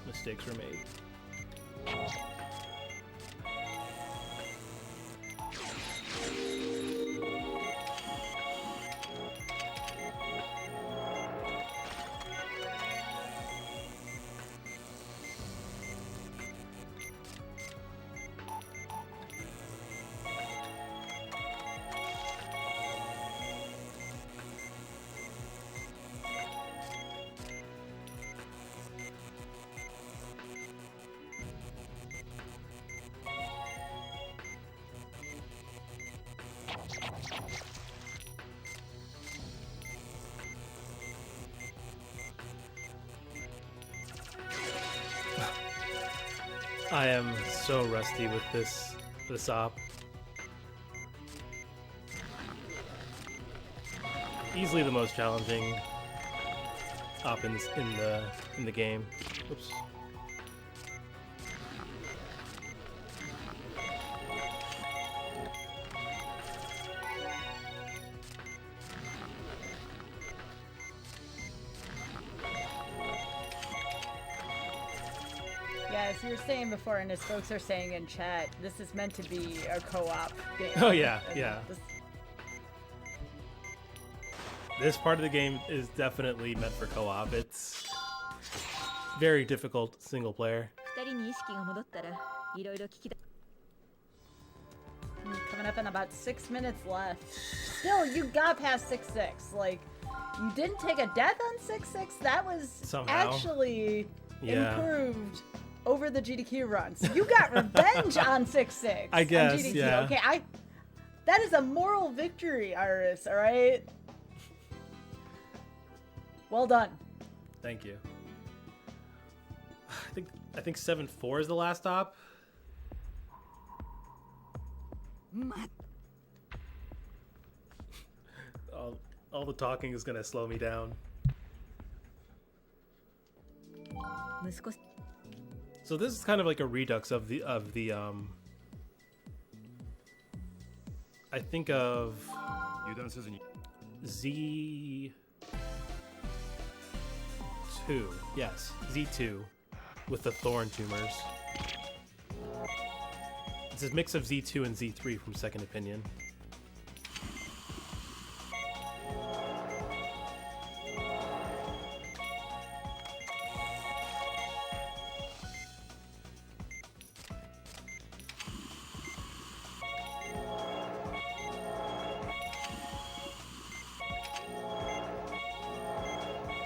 Mistakes were made. I am so rusty with this op. Easily the most challenging op in the game. Oops. Yeah, as you were saying before, and as folks are saying in chat, this is meant to be a co-op game. Oh yeah, And yeah. this- This part of the game is definitely meant for co-op. It's very difficult single player. 二人に意識が戻ったらいろいろ聞きた Coming up in about 6 minutes left. Still, you got past 6-6. Like, you didn't take a death on 6-6. That was Somehow. actually Yeah. improved over the GDQ run. So you got revenge on 6-6. I guess, on GDQ. yeah. Okay, that is a moral victory, Iris. All right. Well done. Thank you. I think 7-4 is the last stop. ま All the talking is gonna slow me down. 息子 So this is kind of like a redux of the I think of 油断せずに Z2. Yes, Z2 with the thorn tumors. It's a mix of Z2 and Z3 from Second Opinion.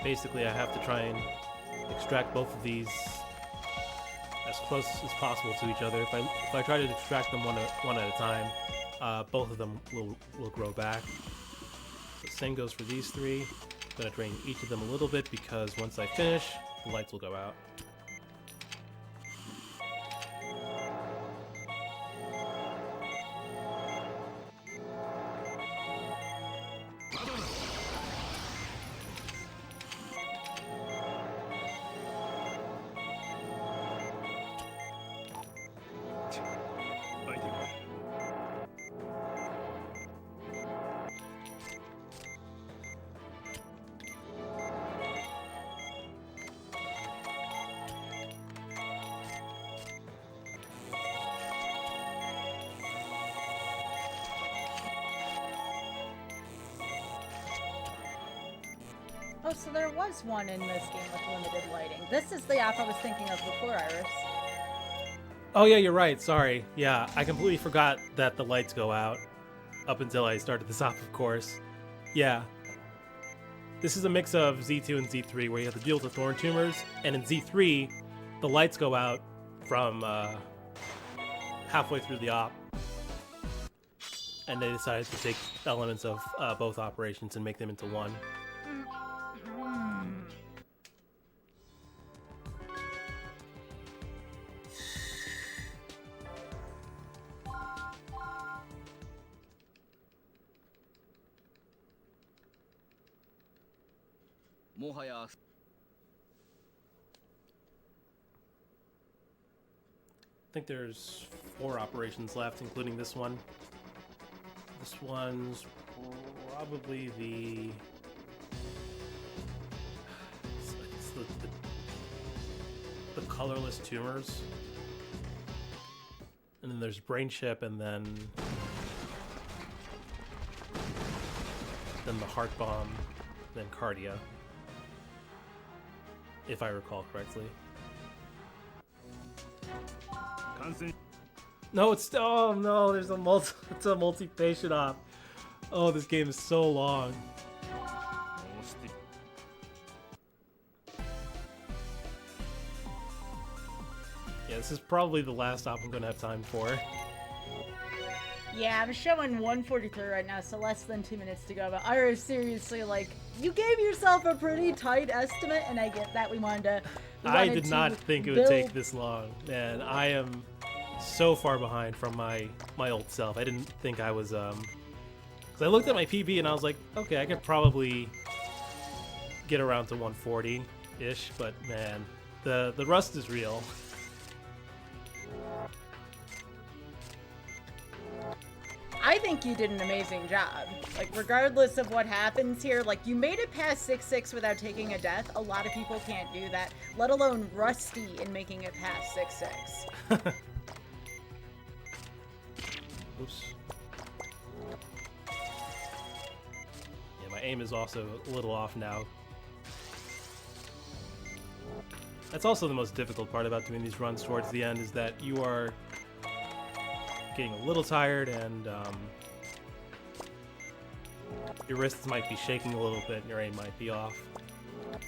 Basically, I have to try and extract both of these as close as possible to each other. If I try to extract them one at a time, both of them will grow back. So same goes for these three. I'm gonna drain each of them a little bit because once I finish, the lights will go out. Oh, so there was one in this game with limited lighting. This is the app I was thinking of before, Iris. Oh yeah, you're right. Sorry. Yeah, I completely forgot that the lights go out up until I started this off, of course. Yeah. This is a mix of Z2 and Z3 where you have to deal with the thorn tumors, and in Z3, the lights go out from halfway through the op. And they decided to take elements of both operations and make them into one. もはや I think there's 4 operations left, including this one. This one's probably it's the colorless tumors. And then there's brain chip, and then the heart bomb, then cardia, if I recall correctly. No, it's oh no, there's it's a multi-patient op. Oh, this game is so long. Yeah, this is probably the last op I'm gonna have time for. Yeah, I'm showing 1:43 right now, so less than 2 minutes to go. But Iris, seriously, like, you gave yourself a pretty tight estimate, and I get that we wanted to. I did not think it would take this long, man. I am so far behind from my old self. I didn't think I was because I looked at my PB and I was like, okay, I could probably get around to 140-ish, but man, the rust is real. I think you did an amazing job. Like, regardless of what happens here, like, you made it past 6-6 without taking a death. A lot of people can't do that, let alone Rusty in making it past 6-6. Oops. Yeah, my aim is also a little off now. That's also the most difficult part about doing these runs towards the end, is that you are getting a little tired, and your wrists might be shaking a little bit and your aim might be off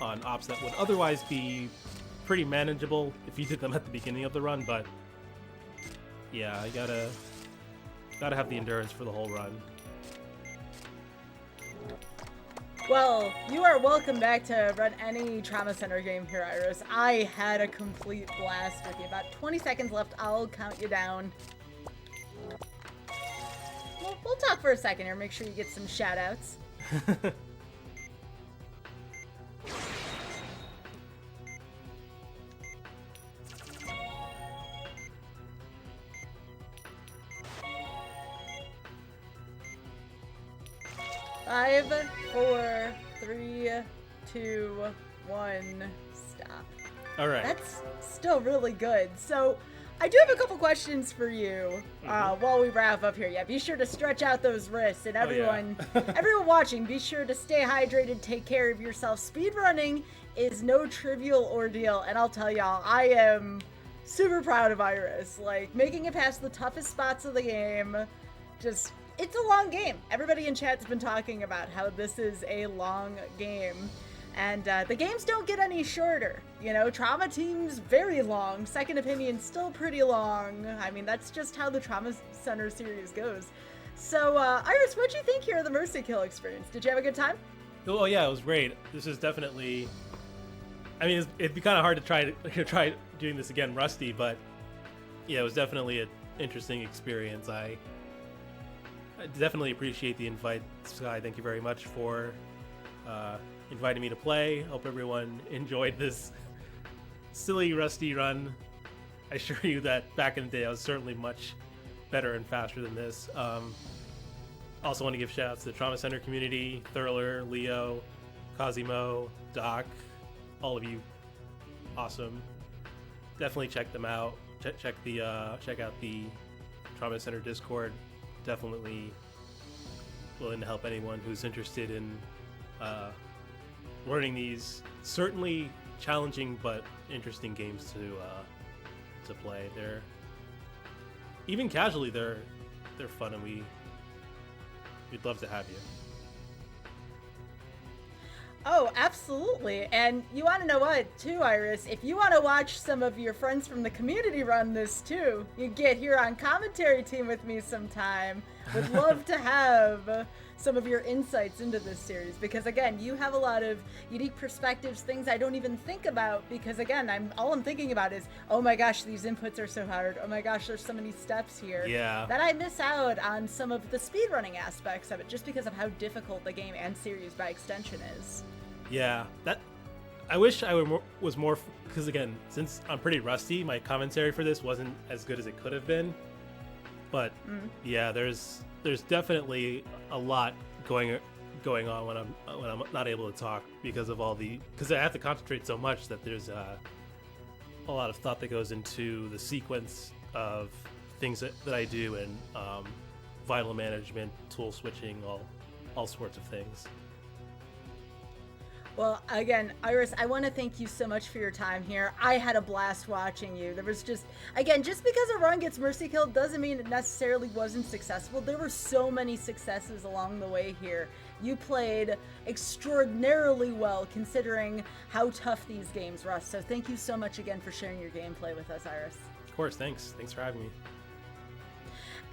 on ops that would otherwise be pretty manageable if you did them at the beginning of the run. But yeah, you gotta have the endurance for the whole run. Well, you are welcome back to run any Trauma Center game here, Iris. I had a complete blast with you. About 20 seconds left. I'll count you down. We'll talk for a second here. Make sure you get some shout-outs. Five, 4, 3, 2, 1, stop. All right. That's still really good. So, I do have a couple questions for you while we wrap up here. Yeah, be sure to stretch out those wrists, and everyone, everyone watching, be sure to stay hydrated, take care of yourself. Speedrunning is no trivial ordeal, and I'll tell y'all, I am super proud of Iris. Like, making it past the toughest spots of the game, just, it's a long game. Everybody in chat's been talking about how this is a long game. And the games don't get any shorter. You know, Trauma Team's very long. Second Opinion's still pretty long. I mean, that's just how the Trauma Center series goes. So, Iris, what'd you think here of the Mercy Kill experience? Did you have a good time? Oh yeah, it was great. This is definitely. I mean, it'd be kind of hard to try doing this again, Rusty, but yeah, it was definitely an interesting experience. I definitely appreciate the invite, Sky. Thank you very much for inviting me to play. Hope everyone enjoyed this silly Rusty run. I assure you that back in the day I was certainly much better and faster than this. Also want to give shout outs to the Trauma Center community, Thurler, Leo, Cosimo, Doc, all of you. Awesome. Definitely check them out. Check out the Trauma Center Discord. Definitely willing to help anyone who's interested in learning these certainly challenging but interesting games to play. They're even casually they're fun, and we'd love to have you. Oh, absolutely. And you want to know what, too, Iris? If you want to watch some of your friends from the community run this, too, you get here on commentary team with me sometime. Would love to have some of your insights into this series, because, again, you have a lot of unique perspectives, things I don't even think about, because, again, all I'm thinking about is, oh my gosh, these inputs are so hard. Oh my gosh, there's so many steps here. Yeah. That I miss out on some of the speedrunning aspects of it, just because of how difficult the game and series by extension is. Yeah, that I wish I was more because again, since I'm pretty rusty, my commentary for this wasn't as good as it could have been. But yeah, there's definitely a lot going on when I'm not able to talk because of because I have to concentrate so much that there's a lot of thought that goes into the sequence of things that I do and vital management, tool switching, all sorts of things. Well, again, Iris, I want to thank you so much for your time here. I had a blast watching you. There was just because a run gets mercy killed doesn't mean it necessarily wasn't successful. There were so many successes along the way here. You played extraordinarily well considering how tough these games rust. So thank you so much again for sharing your gameplay with us, Iris. Of course, thanks. Thanks for having me.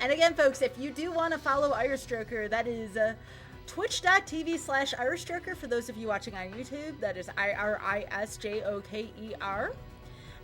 And again, folks, if you do want to follow Iris Joker, that is twitch.tv/Irish Joker for those of you watching on YouTube. That is IRISJOKER.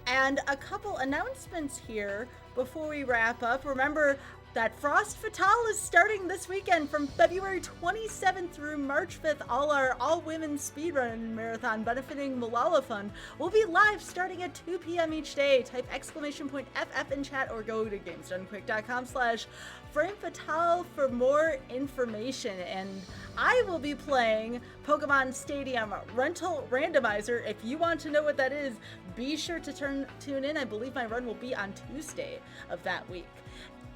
And a couple announcements here before we wrap up. Remember that Frost Fatale is starting this weekend from February 27th through March 5th. Our all-women speedrun marathon benefiting Malala Fund will be live starting at 2 p.m. each day. Type !FF in chat or go to gamesdonequick.com/Frame Fatale for more information. And I will be playing Pokemon Stadium Rental Randomizer. If you want to know what that is, be sure to tune in. I believe my run will be on Tuesday of that week.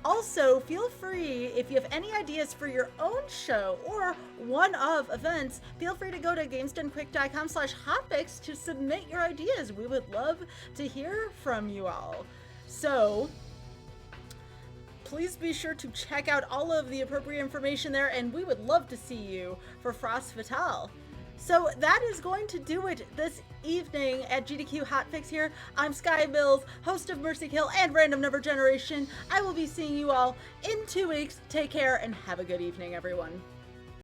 Also, feel free, if you have any ideas for your own show or one-of events, feel free to go to gamesdonequick.com/hotfix to submit your ideas. We would love to hear from you all. So, please be sure to check out all of the appropriate information there, and we would love to see you for Frost Fatale. So that is going to do it this evening at GDQ Hotfix here. I'm Sky Mills, host of Mercy Kill and Random Number Generation. I will be seeing you all in 2 weeks. Take care and have a good evening, everyone.